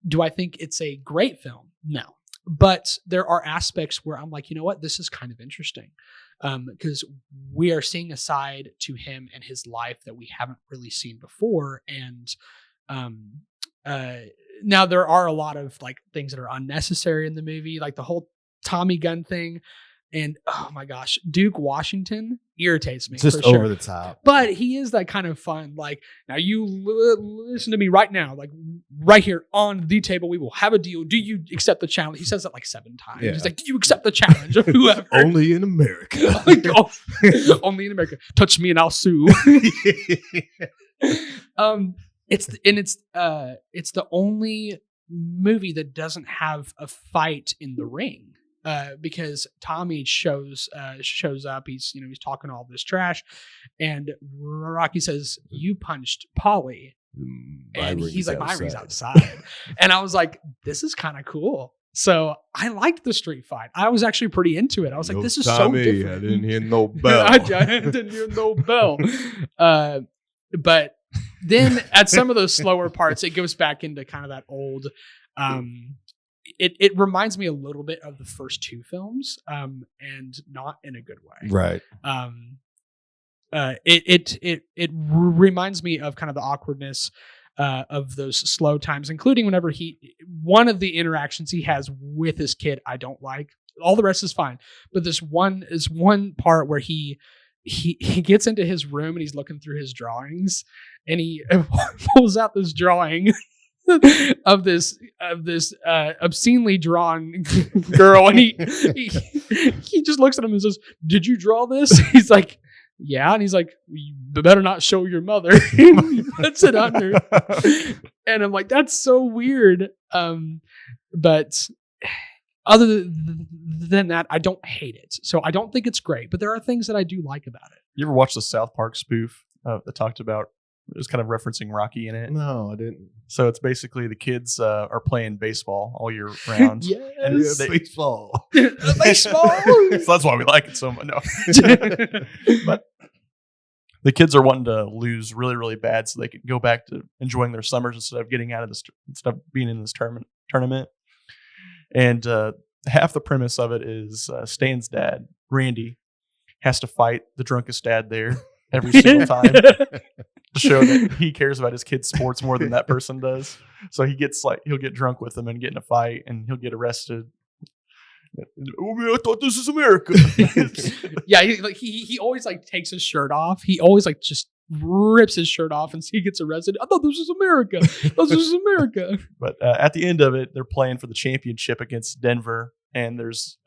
Do I think it's a great film? No. But there are aspects where I'm like, you know what, this is kind of interesting, because we are seeing a side to him and his life that we haven't really seen before. And now there are a lot of like things that are unnecessary in the movie, like the whole Tommy gun thing. And oh my gosh, Duke Washington irritates me. Just for over sure. the top. But he is that kind of fun. Like, now you listen to me right now, like right here on the table, we will have a deal. Do you accept the challenge? He says that like 7 times. Yeah. He's like, do you accept the challenge of whoever? Only in America. Only in America. Touch me and I'll sue. It's the only movie that doesn't have a fight in the ring. Because Tommy shows up, he's talking all this trash, and Rocky says, "You punched Paulie," and he's like, "My ring's outside," and I was like, "This is kind of cool." So I liked the street fight. I was actually pretty into it. I was like, "This is Tommy, so different." I didn't hear no bell. I didn't hear no bell. But then at some of those slower parts, it goes back into kind of that old. It reminds me a little bit of the first 2 films, and not in a good way. Right. It reminds me of kind of the awkwardness of those slow times, including whenever one of the interactions he has with his kid, I don't like. all the rest is fine. But this one part where he gets into his room and he's looking through his drawings and he pulls out this drawing of this obscenely drawn girl, and he just looks at him and says, "Did you draw this?" He's like, "Yeah," and he's like, "You better not show your mother." He puts it under, and I'm like, "That's so weird." But other than that, I don't hate it. So I don't think it's great, but there are things that I do like about it. You ever watch the South Park spoof that talked about? It was kind of referencing Rocky in it. No, I didn't. So it's basically the kids are playing baseball all year round. Yes. And Baseball. Baseball. So that's why we like it so much. No. But the kids are wanting to lose really, really bad so they can go back to enjoying their summers instead of getting out of this, instead of being in this tournament. And half the premise of it is Stan's dad, Randy, has to fight the drunkest dad there every single time to show that he cares about his kids' sports more than that person does. So he'll get drunk with them and get in a fight, and he'll get arrested. Oh man, I thought this is America. Yeah, he always like takes his shirt off. He always like just rips his shirt off and he gets arrested. I thought this was America. This is America. But at the end of it, they're playing for the championship against Denver, and there's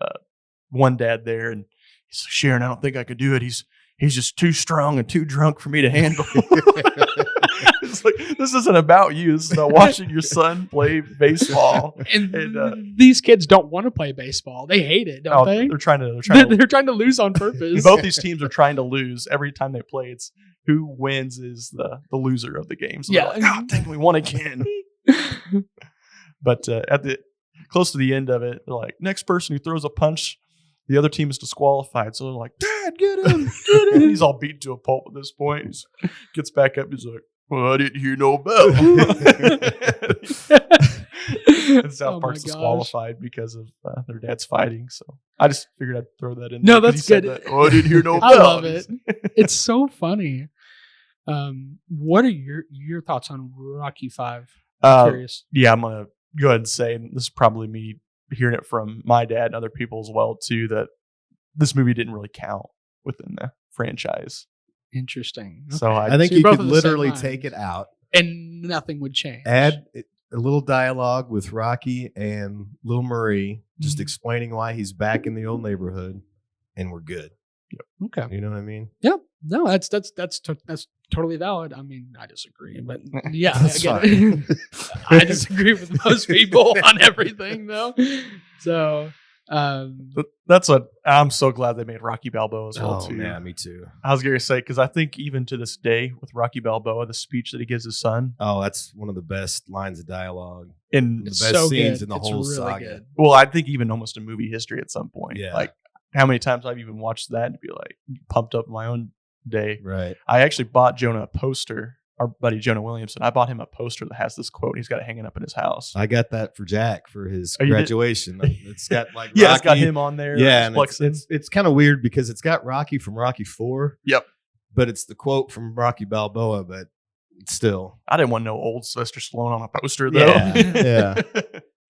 one dad there, and he's like, "Sharon, I don't think I could do it. He's just too strong and too drunk for me to handle." It's like, this isn't about you. This is about watching your son play baseball. And these kids don't want to play baseball. They hate it, don't they? They're trying to They're trying to lose on purpose. Both these teams are trying to lose every time they play. It's who wins is the loser of the game. So yeah, they're like, "God dang, we won again." But at the close to the end of it, they're like, "Next person who throws a punch, the other team is disqualified." So they're like, "Dad, get him, get him." He's all beaten to a pulp at this point. He gets back up. He's like, "Well, I didn't hear no bell." And South Park's disqualified because of their dad's fighting. So I just figured I'd throw that in. No, there that's good. "Oh, I didn't hear no bell." I love it. It's so funny. What are your thoughts on Rocky V? I'm curious. Yeah, I'm gonna go ahead and say, and this is probably me hearing it from my dad and other people as well too, that this movie didn't really count within the franchise. Interesting. So Okay. I think So you're you both could of the same literally mind. take it out, and nothing would change. add a little dialogue with Rocky and Little Marie, just Mhm. explaining why he's back in the old neighborhood, and we're good. Okay. You know what I mean? Yeah. No, that's totally valid. I mean, I disagree, but yeah, That's again, I disagree with most people on everything, though. So, But that's what I'm so glad they made Rocky Balboa as well Oh, too. yeah, me too. I was going to say, because I think even to this day with Rocky Balboa, the speech that he gives his son, Oh, that's one of the best lines of dialogue. in The it's best so scenes good. in the It's whole really saga. good. well, I think even almost in movie history at some point. Yeah. Like how many times I've even watched that and be like pumped up in my own day. Right. I actually bought Jonah a poster. Our buddy Jonah Williamson. I bought him a poster that has this quote. He's got it hanging up in his house. I got that for Jack for his Oh, you did? graduation. It's got like Yeah, Rocky. it's got him on there. Yeah, and flexing. it's kind of weird because it's got Rocky from Rocky 4. Yep. But it's the quote from Rocky Balboa, but still. I didn't want no old Sylvester Stallone on a poster though. Yeah,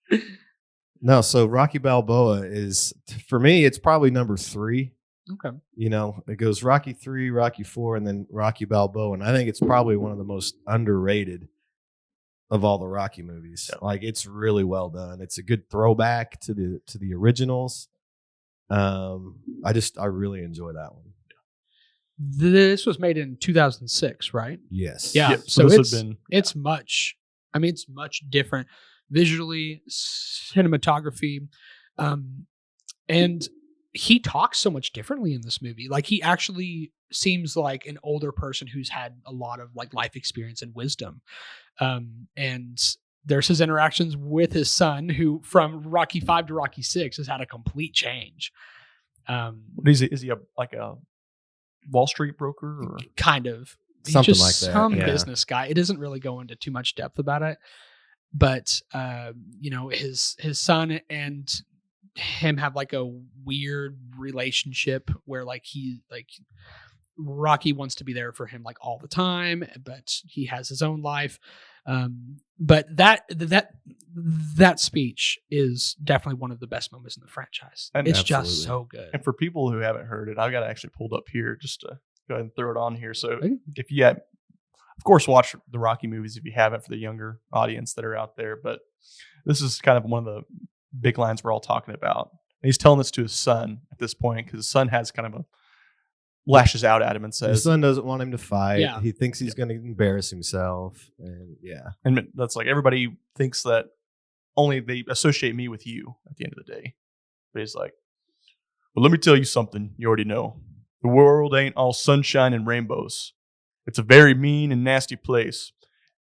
yeah. No, so Rocky Balboa is, for me, it's probably number 3. Okay. You know, it goes Rocky 3, Rocky 4, and then Rocky Balboa. And I think it's probably one of the most underrated of all the Rocky movies. Yep. Like, it's really well done. It's a good throwback to the originals. I really enjoy that one. This was made in 2006, right? Yes. Yeah. Yep, So this it's had been it's much. I mean, it's much different visually, cinematography, and he talks so much differently in this movie. Like, he actually seems like an older person who's had a lot of like life experience and wisdom. And there's his interactions with his son, who from Rocky 5 to Rocky 6 has had a complete change. is he like a Wall Street broker or Kind of. He's Something just like that, some yeah. business guy. It doesn't really go into too much depth about it, but his son and him have like a weird relationship where like he like Rocky wants to be there for him like all the time, but he has his own life. But that speech is definitely one of the best moments in the franchise. And it's absolutely. just so good. And for people who haven't heard it, I've got it actually pulled up here just to go ahead and throw it on here. So Okay. if you have, of course, watch the Rocky movies if you haven't, for the younger audience that are out there. But this is kind of one of the big lines we're all talking about. And he's telling this to his son at this point because his son has kind of lashes out at him and His says, son doesn't want him to fight. Yeah. He thinks he's going to embarrass himself. And yeah. and that's like everybody thinks that only they associate me with you at the end of the day. But he's like, well, let me tell you something you already know. The world ain't all sunshine and rainbows. It's a very mean and nasty place.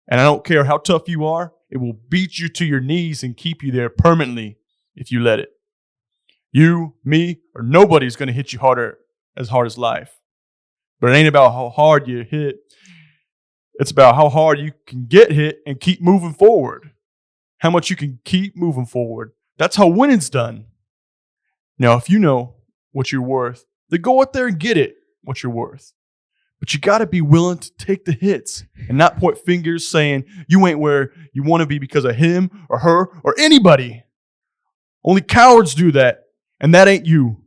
And I don't care how tough you are, it will beat you to your knees and keep you there permanently if you let it. You, me, or nobody's going to hit you as hard as life. But it ain't about how hard you hit. It's about how hard you can get hit and keep moving forward. How much you can keep moving forward. That's how winning's done. Now, if you know what you're worth, then go out there and get it, what you're worth. But you got to be willing to take the hits and not point fingers saying you ain't where you want to be because of him or her or anybody. Only cowards do that, and that ain't you.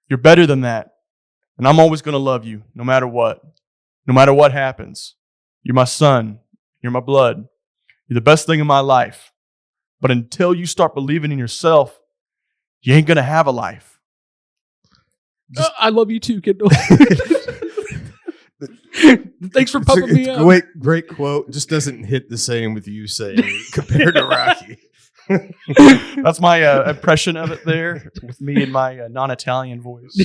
You're better than that, and I'm always going to love you no matter what. No matter what happens. You're my son. You're my blood. You're the best thing in my life. But until you start believing in yourself, you ain't going to have a life. I love you too, Kendall. Thanks for pumping me up. Great quote. Just doesn't hit the same with you saying compared to Rocky. That's my impression of it there with me and my non-Italian voice.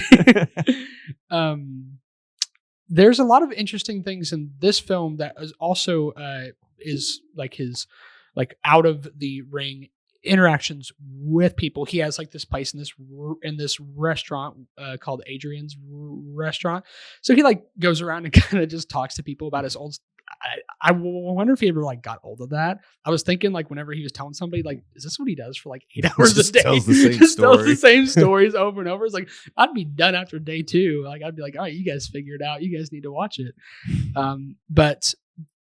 There's a lot of interesting things in this film that is also is like his like out of the ring interactions with people. He has like this place in this restaurant called Adrian's Restaurant. So he like goes around and kind of just talks to people about his old. I wonder if he ever like got old of that. I was thinking like whenever he was telling somebody like, is this what he does for like 8 hours a day? Tells the same Just tells story. the same stories over and over. It's like I'd be done after day 2. Like I'd be like, all right, you guys figure it out. You guys need to watch it. But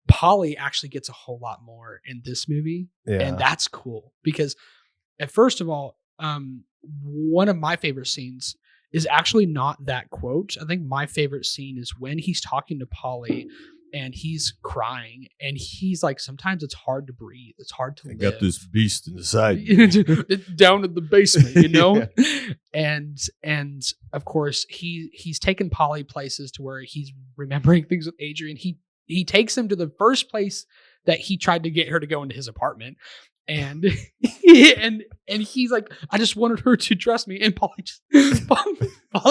Polly actually gets a whole lot more in this movie, and that's cool because, first of all, one of my favorite scenes is actually not that quote. I think my favorite scene is when he's talking to Polly and he's crying and he's like, sometimes it's hard to breathe. It's hard to live. Got this beast inside. It's down in the basement, you know? Yeah. And of course he's taken Polly places to where he's remembering things with Adrian. He takes him to the first place that he tried to get her to go into his apartment. And and he's like, I just wanted her to trust me. And Polly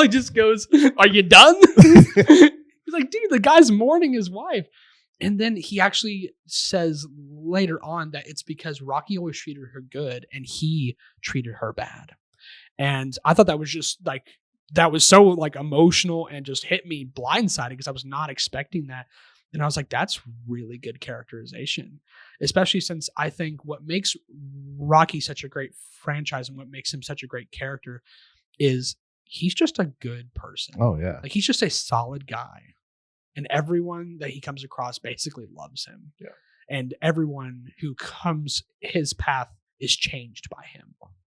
just goes, are you done? He's like, dude, the guy's mourning his wife. And then he actually says later on that it's because Rocky always treated her good and he treated her bad. And I thought that was just like, that was so like emotional and just hit me blindsided because I was not expecting that. And I was like, that's really good characterization, especially since I think what makes Rocky such a great franchise and what makes him such a great character is he's just a good person. Oh, yeah. Like he's just a solid guy. And everyone that he comes across basically loves him. Yeah. And everyone who comes his path is changed by him.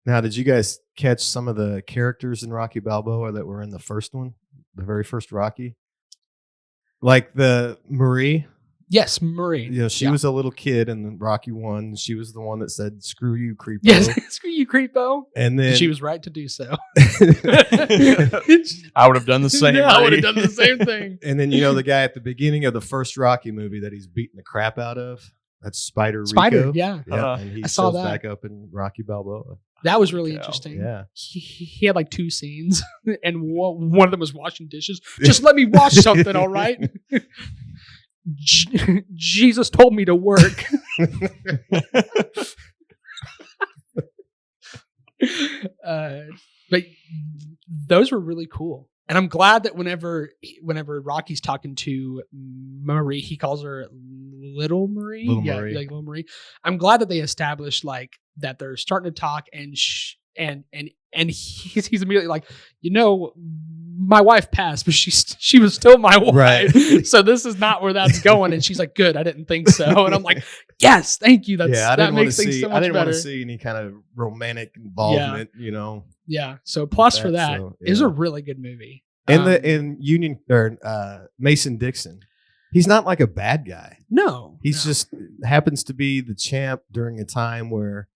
Now, did you guys catch some of the characters in Rocky Balboa that were in the first one? The very first Rocky? Like the Marie? Yes, Marie. You know, she was a little kid in Rocky 1. She was the one that said, screw you, creepo. Yes, screw you, creepo. And then she was right to do so. I would have done the same. Yeah, I would have Ray. done the same thing. And then, you know, the guy at the beginning of the first Rocky movie that he's beating the crap out of? That's Spider Rico. Yeah. Yeah, and he I saw shows that. back up in Rocky Balboa. That was really Yeah. interesting. Yeah. He had like 2 scenes, and one of them was washing dishes. Just let me wash something, all right? Jesus told me to work. But those were really cool. And I'm glad that whenever Rocky's talking to Marie, he calls her Little Marie. Marie. Like Little Marie. I'm glad that they established like that they're starting to talk and and he's immediately like, my wife passed, but she was still my wife. Right. So this is not where that's going. And she's like, good, I didn't think so. And I'm like, yes, thank you. I That didn't want to makes things see. so much I didn't better. want to see any kind of romantic involvement. Yeah. So plus for that, So, is yeah. a really good movie. In Union or Mason Dixon, he's not like a bad guy. No, He's just happens to be the champ during a time where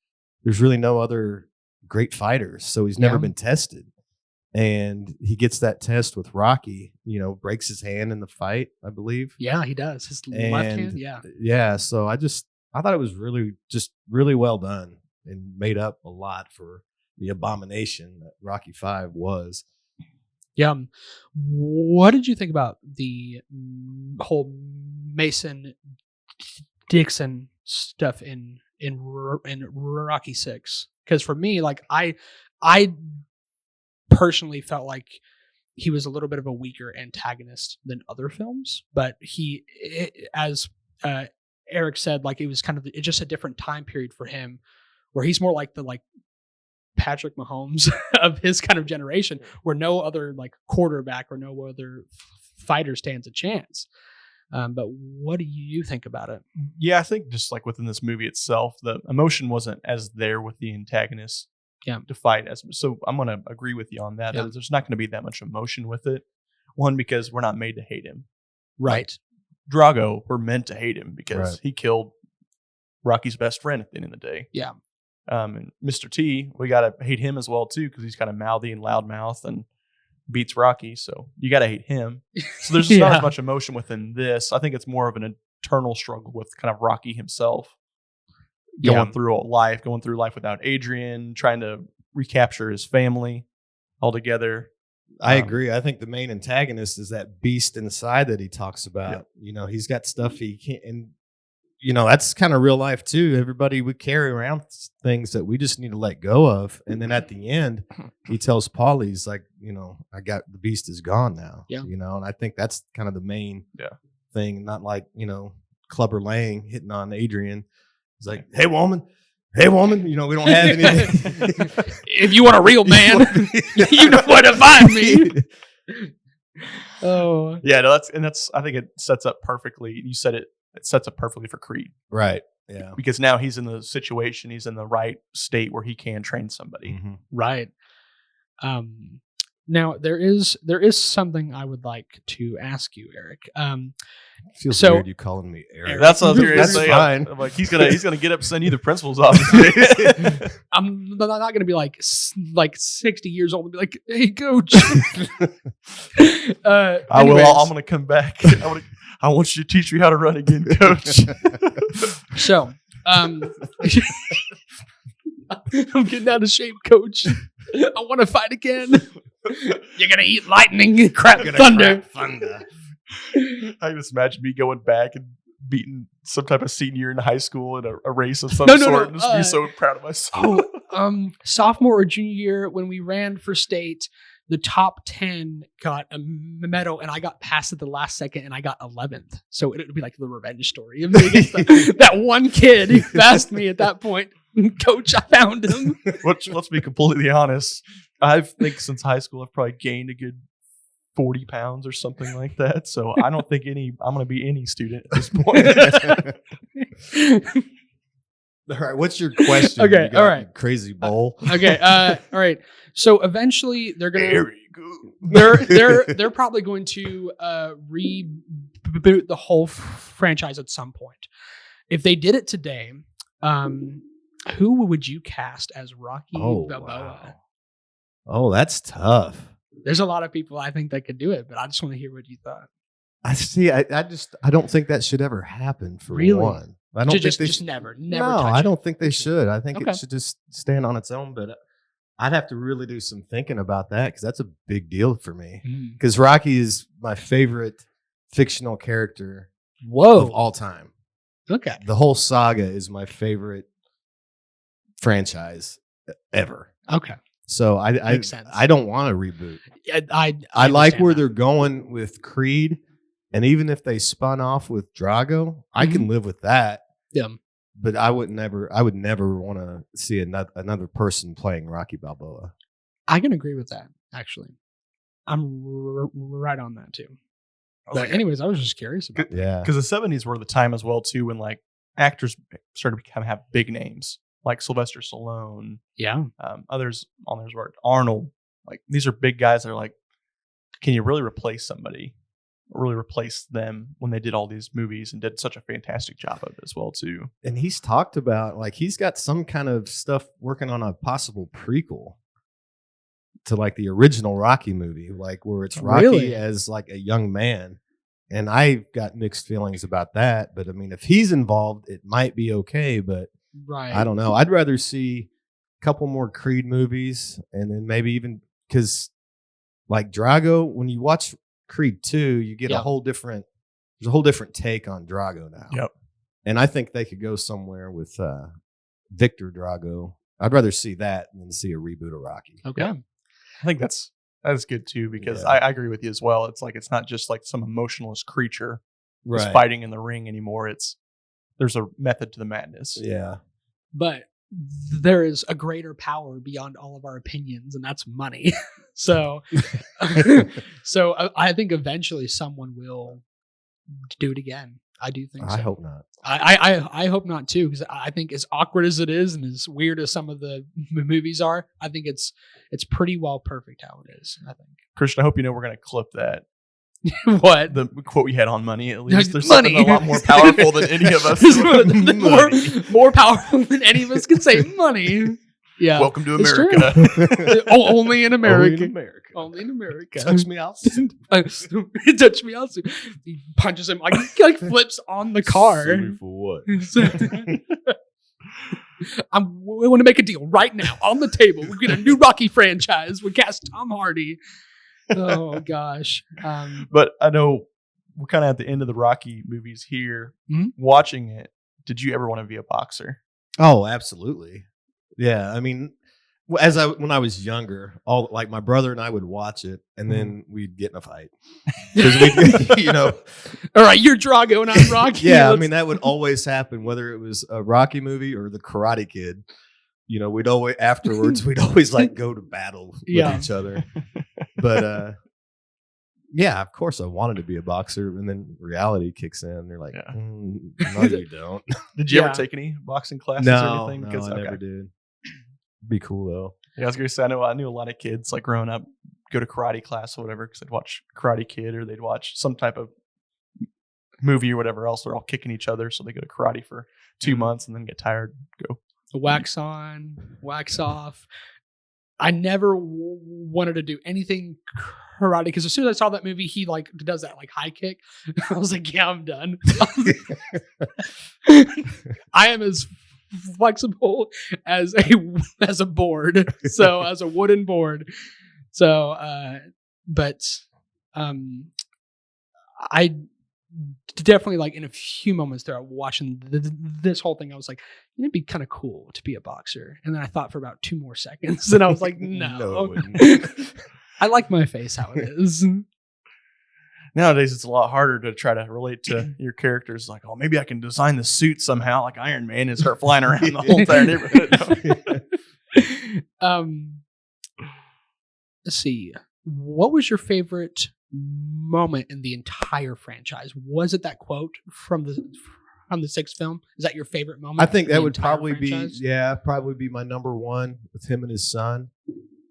there's really no other great fighters. So he's never Yeah. been tested. And he gets that test with Rocky, breaks his hand in the fight, I believe. Yeah, he does. His left And hand. Yeah. Yeah. So I thought it was really well done and made up a lot for the abomination that Rocky V was. Yeah. What did you think about the whole Mason Dixon stuff in Rocky VI? Because for me, like I personally felt like he was a little bit of a weaker antagonist than other films, but as Eric said, like it was kind of just a different time period for him, where he's more like the Patrick Mahomes of his kind of generation, where no other quarterback or no other fighter stands a chance. But what do you think about it? Yeah, I think just within this movie itself, the emotion wasn't as there with the antagonist to fight as. So I'm going to agree with you on that. Yeah. There's not going to be that much emotion with it. One, because we're not made to hate him. Right. Drago, we're meant to hate him because Right. he killed Rocky's best friend at the end of the day. Yeah. And Mr. T, we got to hate him as well, too, because he's kind of mouthy and loudmouth and beats Rocky. So you got to hate him. So there's just not as much emotion within this. I think it's more of an internal struggle with kind of Rocky himself going through life without Adrian, trying to recapture his family altogether. I agree. I think the main antagonist is that beast inside that he talks about. He's got stuff he can't, and that's kind of real life too. Everybody would carry around things that we just need to let go of. And then at the end, he tells Paul, he's like, I got the beast is gone now. Yeah. And I think that's kind of the main thing, not like, Clubber Lang hitting on Adrian. He's like, hey woman, we don't have anything. If you want a real man, you know where to find me. Oh. Yeah, no, that's I think it sets up perfectly. You said it sets up perfectly for Creed. Right. Yeah. Because now he's in the situation, he's in the right state where he can train somebody. Mm-hmm. Right. Now there is something I would like to ask you, Eric. Feels so- weird you calling me Eric. That's what I was going to That's say. fine. I'm like, he's gonna get up and send you the principal's office. I'm not going to be like 60 years old and be like, hey, coach. I will. I'm going to come back. I want you to teach me how to run again, coach. So, I'm getting out of shape, coach. I want to fight again. You're going to eat lightning and crap thunder. I just imagine me going back and beating some type of senior in high school in a race of some No, sort and just be so proud of myself. Sophomore or junior year when we ran for state, the top 10 got a medal and I got passed at the last second and I got 11th. So it would be like the revenge story of me against that one kid who passed me at that point. Coach, I found him. Let's be completely honest. I think since high school, I've probably gained a good 40 pounds or something like that. So I don't think I'm going to be any student at this point. All right. What's your question? Okay, You got, all right. Crazy bowl. Okay. All right. So eventually they're going to, Very good. they're probably going to reboot the whole franchise at some point. If they did it today, who would you cast as Rocky Balboa? Wow. Oh, that's tough. There's a lot of people I think that could do it, but I just want to hear what you thought. I see. I don't think that should ever happen for Really? one. I don't think Just never. No, touch I it. don't think they should. I think Okay. it should just stand on its own. But I'd have to really do some thinking about that because that's a big deal for me. Because Rocky is my favorite fictional character of Whoa. all time. Okay. The whole saga is my favorite franchise ever. So Makes sense. I don't want to reboot. I like where understand they're going with Creed, and even if they spun off with Drago, I can live with that. Yeah. But I would never want to see another person playing Rocky Balboa. I can agree with that. Actually, I'm right on that too. But anyways, I was just curious about that. Yeah. Because the 70s were the time as well too when like actors started to have big names like Sylvester Stallone. Yeah. Others on theirs were Arnold. Like these are big guys that are like, can you really replace somebody? Really replace them when they did all these movies and did such a fantastic job of it as well too. And he's talked about like he's got some kind of stuff working on a possible prequel to like the original Rocky movie, like where it's Rocky Really? as like a young man. And I've got mixed feelings about that. But I mean, if he's involved, it might be okay. But Right. I don't know. I'd rather see a couple more Creed movies and then maybe even because like Drago, when you watch Creed 2, you get Yeah. there's a whole different take on Drago now. Yep. And I think they could go somewhere with Victor Drago. I'd rather see that than see a reboot of Rocky. Okay. Yeah. I think that's good too because Yeah. I agree with you as well. It's like it's not just like some emotionless creature who's Right. fighting in the ring anymore. There's a method to the madness. Yeah. But there is a greater power beyond all of our opinions, and that's money. So I think eventually someone will do it again. I do think so. I hope not. I hope not too, because I think as awkward as it is and as weird as some of the movies are, I think it's pretty well perfect how it is. I think. Christian, I hope you know we're going to clip that. What? The quote we had on money, at least. There's Money. something a lot more powerful than any of us. more powerful than any of us can say money. Yeah. Welcome to It's true. America. Only in America. America. Only in America. Touch me out. Touch me also. He punches him. He like flips on the car. Sue me for what? We want to make a deal right now on the table. We get a new Rocky franchise. We cast Tom Hardy. Oh gosh. But I know we're kind of at the end of the Rocky movies here. Mhm. Watching it, did you ever want to be a boxer? Oh, absolutely. Yeah, I mean, when I was younger, all like my brother and I would watch it, and then we'd get in a fight because we, you know. All right, you're Drago and I'm Rocky. Yeah, I mean that would always happen, whether it was a Rocky movie or the Karate Kid. You know, we'd always like go to battle with Yeah. each other. But yeah, of course I wanted to be a boxer, and then reality kicks in. They're like, Yeah. no, you don't. Did you Yeah. ever take any boxing classes No, or anything? I never did. Be cool though. Yeah, I was gonna say I knew a lot of kids like growing up go to karate class or whatever because they'd watch Karate Kid or they'd watch some type of movie or whatever else. They're all kicking each other, so they go to karate for 2 months and then get tired. Go. Wax on, wax off. I never wanted to do anything karate because as soon as I saw that movie, he like does that like high kick. I was like, yeah, I'm done. I am as flexible as a board, so as a wooden board. So, I definitely like in a few moments there watching this whole thing, I was like, it'd be kind of cool to be a boxer. And then I thought for about 2 more seconds, and I was like, no, it wouldn't. I like my face how it is. Nowadays, it's a lot harder to try to relate to your characters. Like, oh, maybe I can design the suit somehow, like Iron Man, and start flying around the whole entire neighborhood. Let's see. What was your favorite moment in the entire franchise? Was it that quote from the sixth film? Is that your favorite moment? I think in that the would entire probably franchise? probably be my number one with him and his son.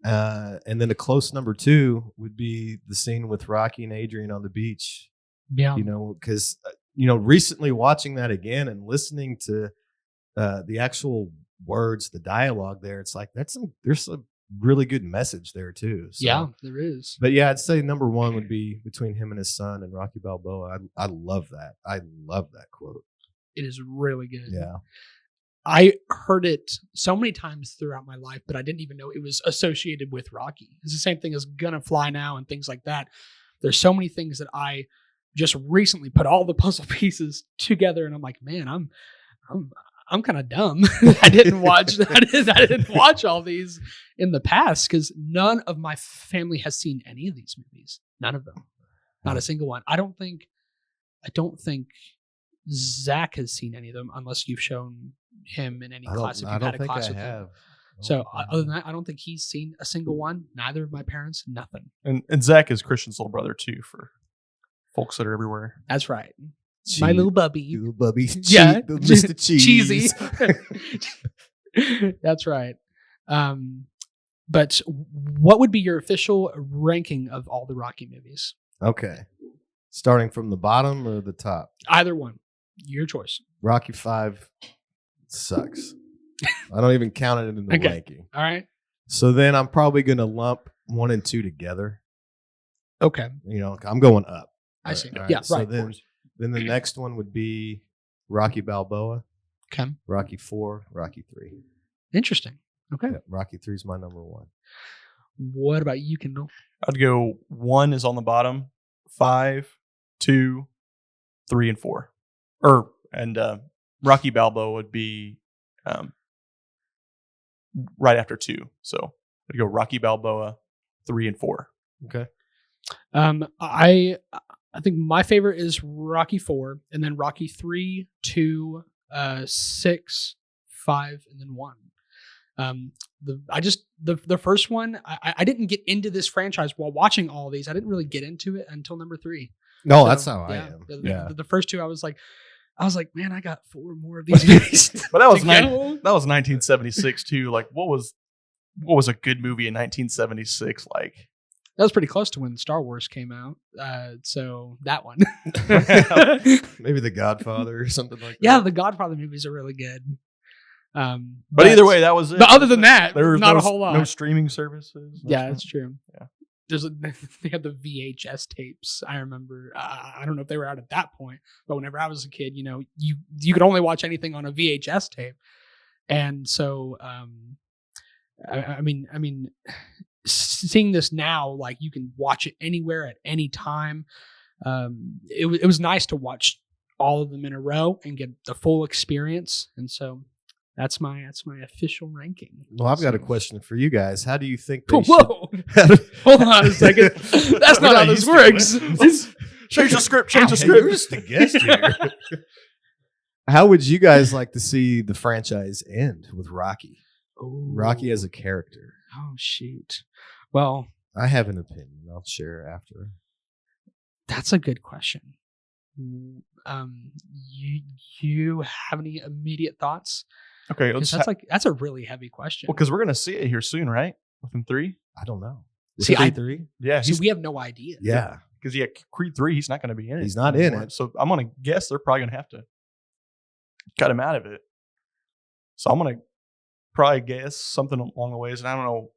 And then a close number 2 would be the scene with Rocky and Adrian on the beach. Yeah. You know, because recently watching that again and listening to the actual words, the dialogue there, it's like there's a really good message there too. So, Yeah, there is. But yeah, I'd say number 1 would be between him and his son and Rocky Balboa. I love that. I love that quote. It is really good. Yeah. I heard it so many times throughout my life, but I didn't even know it was associated with Rocky. It's the same thing as Gonna Fly Now and things like that. There's so many things that I just recently put all the puzzle pieces together, and I'm like, man, I'm kind of dumb. I didn't watch all these in the past because none of my family has seen any of these movies. None of them. Not a single one. I don't think Zach has seen any of them unless you've shown him in any class. If I you've don't had a think class I with him. have. So other than that, I don't think he's seen a single one. Neither of my parents, nothing. And Zach is Christian's little brother too, for folks that are everywhere. That's right. My little bubby. Little bubby. Yeah. Mr. Cheese. Cheesy. That's right. But what would be your official ranking of all the Rocky movies? Okay. Starting from the bottom or the top? Either one. Your choice. Rocky 5 sucks. I don't even count it in the Okay. ranking. All right. So then I'm probably going to lump 1 and 2 together. Okay. You know, I'm going up. I see. All Yeah, So right. then the next one would be Rocky Balboa, Okay. Rocky 4, Rocky 3. Interesting. Okay. Yeah, Rocky 3 is my number 1. What about you, Kendall? I'd go 1 is on the bottom, 5, 2, 3, and 4. And Rocky Balboa would be right after 2. So I'd go Rocky Balboa, 3 and 4. Okay. I think my favorite is Rocky 4, and then Rocky 3, 2, 6, 5, and then 1. The first one, I didn't get into this franchise while watching all these. I didn't really get into it until number 3. No, So, that's how I yeah, am. The first 2, I was like, man, I got 4 more of these movies. But that was to that go. was 1976 too. Like, what was a good movie in 1976 like? That was pretty close to when Star Wars came out. So that one. Maybe The Godfather or something like that. Yeah, the Godfather movies are really good. But either way, that was it. But other than that, there was not no, a whole lot. No streaming services. Yeah, that's true. Yeah. They had the VHS tapes. I remember. I don't know if they were out at that point, but whenever I was a kid, you could only watch anything on a VHS tape, and so I mean, seeing this now, like you can watch it anywhere at any time. It was nice to watch all of them in a row and get the full experience, and so. That's my official ranking. Well, I've got a question for you guys. How do you think they Whoa! Hold on a second. That's not how this works. Change the script. Hey, you're just a guest here. How would you guys like to see the franchise end with Rocky? Ooh. Rocky as a character. Oh shoot. Well, I have an opinion. I'll share after. that's a good question. You have any immediate thoughts? Okay, Because that's a really heavy question. because we're gonna see it here soon, right? Within 3. I don't know. See, Would it be 3? Yeah, So we have no idea. Yeah. because Creed 3, he's not going to be in it. He's not in anymore. it. So I'm going to guess they're probably going to have to cut him out of it. So I'm going to probably guess something along the ways, and I don't know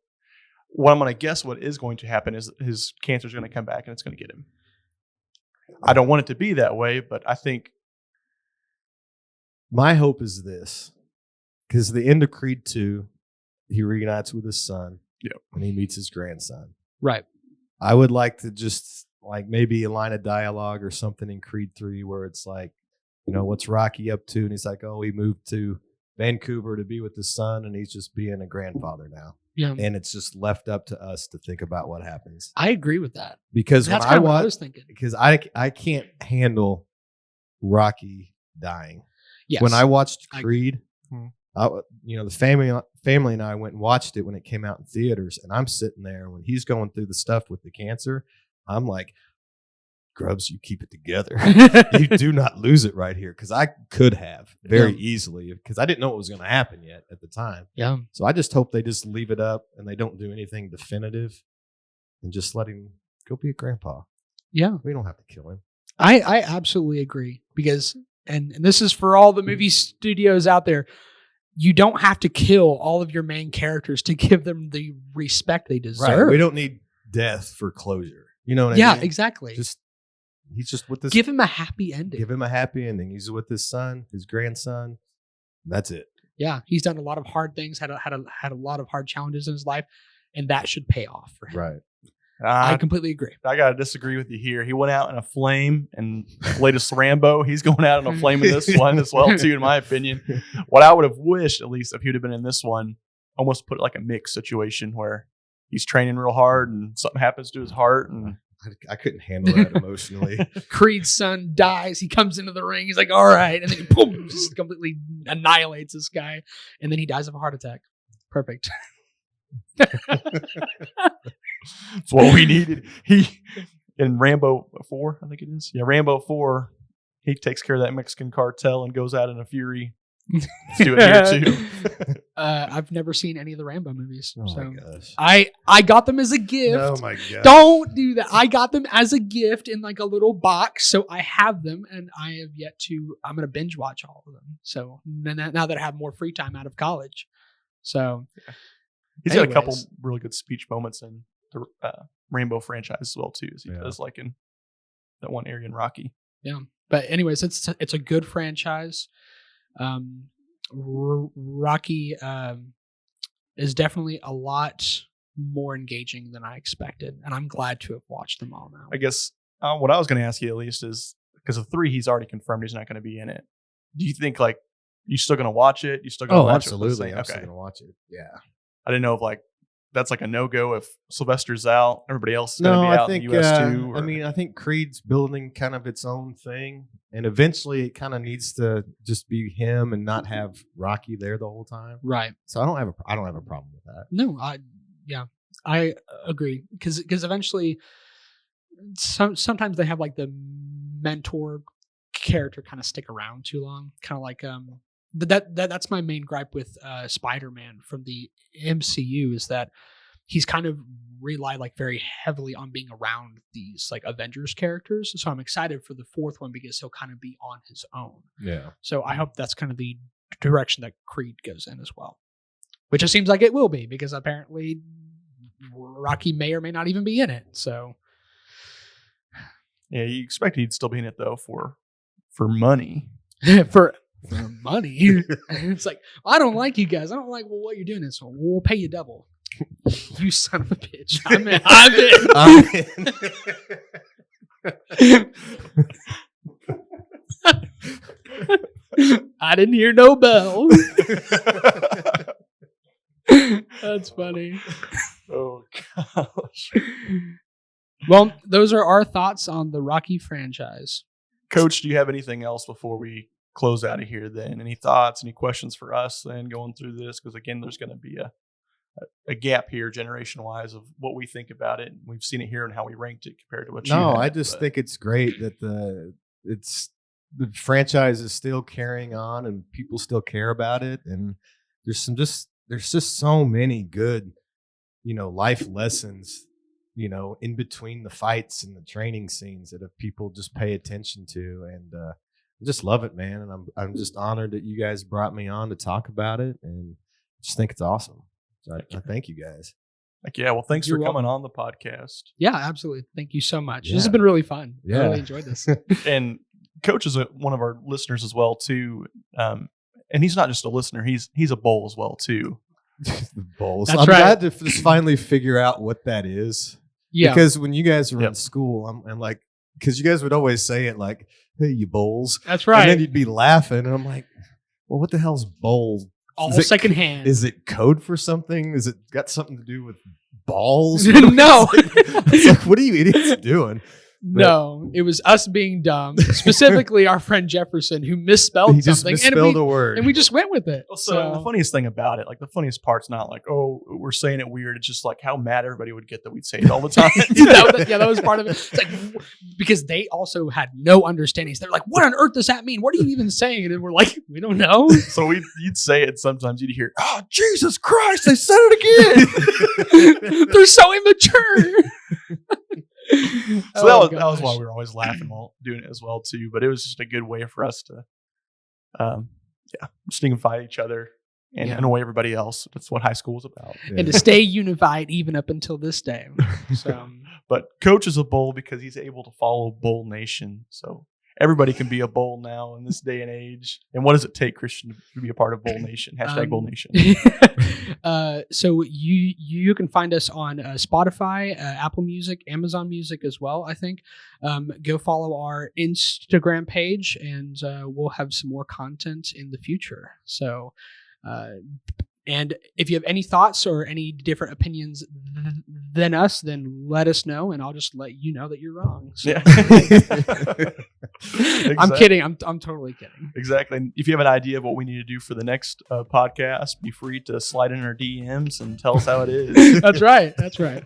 what I'm going to guess. What is going to happen is his cancer is going to come back and it's going to get him. I don't want it to be that way, but I think My hope is this. Because the end of Creed 2, he reunites with his son. Yep. And he meets his grandson. Right. I would like to just like maybe a line of dialogue or something in Creed 3 where it's like, what's Rocky up to? And he's like, oh, he moved to Vancouver to be with his son and he's just being a grandfather now. Yeah. And it's just left up to us to think about what happens. I agree with that. Because That's when I kind of what I watch, was thinking. because I can't handle Rocky dying. Yes. When I watched I- Creed, the family and I went and watched it when it came out in theaters, and I'm sitting there when he's going through the stuff with the cancer. I'm like, Grubbs, you keep it together. You do not lose it right here, because I could have very easily, because I didn't know what was going to happen yet at the time. Yeah. So I just hope they just leave it up and they don't do anything definitive and just let him go be a grandpa. Yeah. We don't have to kill him. I absolutely agree, because and this is for all the movie studios out there. You don't have to kill all of your main characters to give them the respect they deserve. Right. We don't need death for closure. You know what I mean? Yeah, exactly. He's just with this. Give him a happy ending. Give him a happy ending. He's with his son, his grandson. That's it. Yeah, he's done a lot of hard things, had a lot of hard challenges in his life, and that should pay off for him. Right. I completely agree. I got to disagree with you here. He went out in a flame in latest Rambo. He's going out in a flame in this one as well, too, in my opinion. What I would have wished, at least, if he would have been in this one, almost put it like a mixed situation where he's training real hard and something happens to his heart. And I couldn't handle that emotionally. Creed's son dies. He comes into the ring. He's like, all right. And then he boom, just completely annihilates this guy. And then he dies of a heart attack. Perfect. That's what we needed. He in Rambo 4, I think it is. Yeah, Rambo 4. He takes care of that Mexican cartel and goes out in a fury. Let's do it here too. I've never seen any of the Rambo movies. Oh so my gosh. I got them as a gift. Oh my god. Don't do that. I got them as a gift in like a little box, so I have them, and I have yet to. I'm gonna binge watch all of them. So now that I have more free time out of college, so He's got a couple really good speech moments in the Rainbow franchise as well too, as he does like in that one area in Rocky. Yeah, but anyways, it's a good franchise. Rocky is definitely a lot more engaging than I expected, and I'm glad to have watched them all now. I guess what I was going to ask you at least is because of 3, he's already confirmed he's not going to be in it. Do you think like you still going to watch it? You still going to watch absolutely. it? I'm still going to watch it. Yeah. I didn't know if like that's like a no-go if Sylvester's out, everybody else is going to be out in the US too. Or... I mean, I think Creed's building kind of its own thing, and eventually it kind of needs to just be him and not have Rocky there the whole time. Right. So I don't have a problem with that. No, I agree because eventually sometimes they have like the mentor character kind of stick around too long, kind of like that's my main gripe with Spider-Man from the MCU is that he's kind of relied like very heavily on being around these like Avengers characters. So I'm excited for the 4th one because he'll kind of be on his own. Yeah. So I hope that's kind of the direction that Creed goes in as well, which it seems like it will be because apparently Rocky may or may not even be in it. So yeah, you expect he'd still be in it though for money. for money. It's like, I don't like you guys. I don't like what you're doing. So we'll pay you double. You son of a bitch. I'm in. I didn't hear no bell. That's funny. Oh gosh. Well, those are our thoughts on the Rocky franchise. Coach, do you have anything else before we close out of here then? Any thoughts, any questions for us then going through this? Because again, there's going to be a gap here generation wise of what we think about it. We've seen it here and how we ranked it compared to what you No, had, I just think it's great that the franchise is still carrying on and people still care about it. And there's just so many good, life lessons, in between the fights and the training scenes that if people just pay attention to. And I just love it, man. And I'm just honored that you guys brought me on to talk about it, and just think it's awesome. So I thank you guys. Yeah, well, thanks for coming on the podcast. Yeah, absolutely. Thank you so much. Yeah. This has been really fun. Yeah. I really enjoyed this. And Coach is one of our listeners as well too. And he's not just a listener; he's a bowl as well too. The bowls. That's I'm right. glad to just finally figure out what that is. Yeah. Because when you guys were in school, I'm like, because you guys would always say it like, "Hey, you bowls." That's right. And then you'd be laughing, and I'm like, "Well, what the hell's bowls? All secondhand. Is it code for something? Is it got something to do with balls?" No. It's like, what are you idiots doing? No, it was us being dumb. Specifically, our friend Jefferson, who misspelled He just something, misspelled a word, and we just went with it. So the funniest thing about it, like the funniest part's not like, oh, we're saying it weird. It's just like how mad everybody would get that we'd say it all the time. that was part of it. It's like, because they also had no understandings. They're like, what on earth does that mean? What are you even saying? And we're like, we don't know. So you'd say it. Sometimes you'd hear, oh, Jesus Christ, they said it again. They're so immature. So that was why we were always laughing while doing it as well too. But it was just a good way for us to, stingify each other and annoy everybody else. That's what high school was about. And to stay unified even up until this day. So, but Coach is a bull because he's able to follow Bull Nation. So everybody can be a bull now in this day and age. And what does it take, Christian, to be a part of Bull Nation? # Bull Nation. So you can find us on Spotify, Apple Music, Amazon Music as well, I think. Go follow our Instagram page, and we'll have some more content in the future. So, and if you have any thoughts or any different opinions than us, then let us know, and I'll just let you know that you're wrong. So. Yeah. I'm kidding. I'm totally kidding. Exactly. And if you have an idea of what we need to do for the next podcast, be free to slide in our DMs and tell us how it is. That's right. That's right.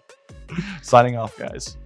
Signing off, guys.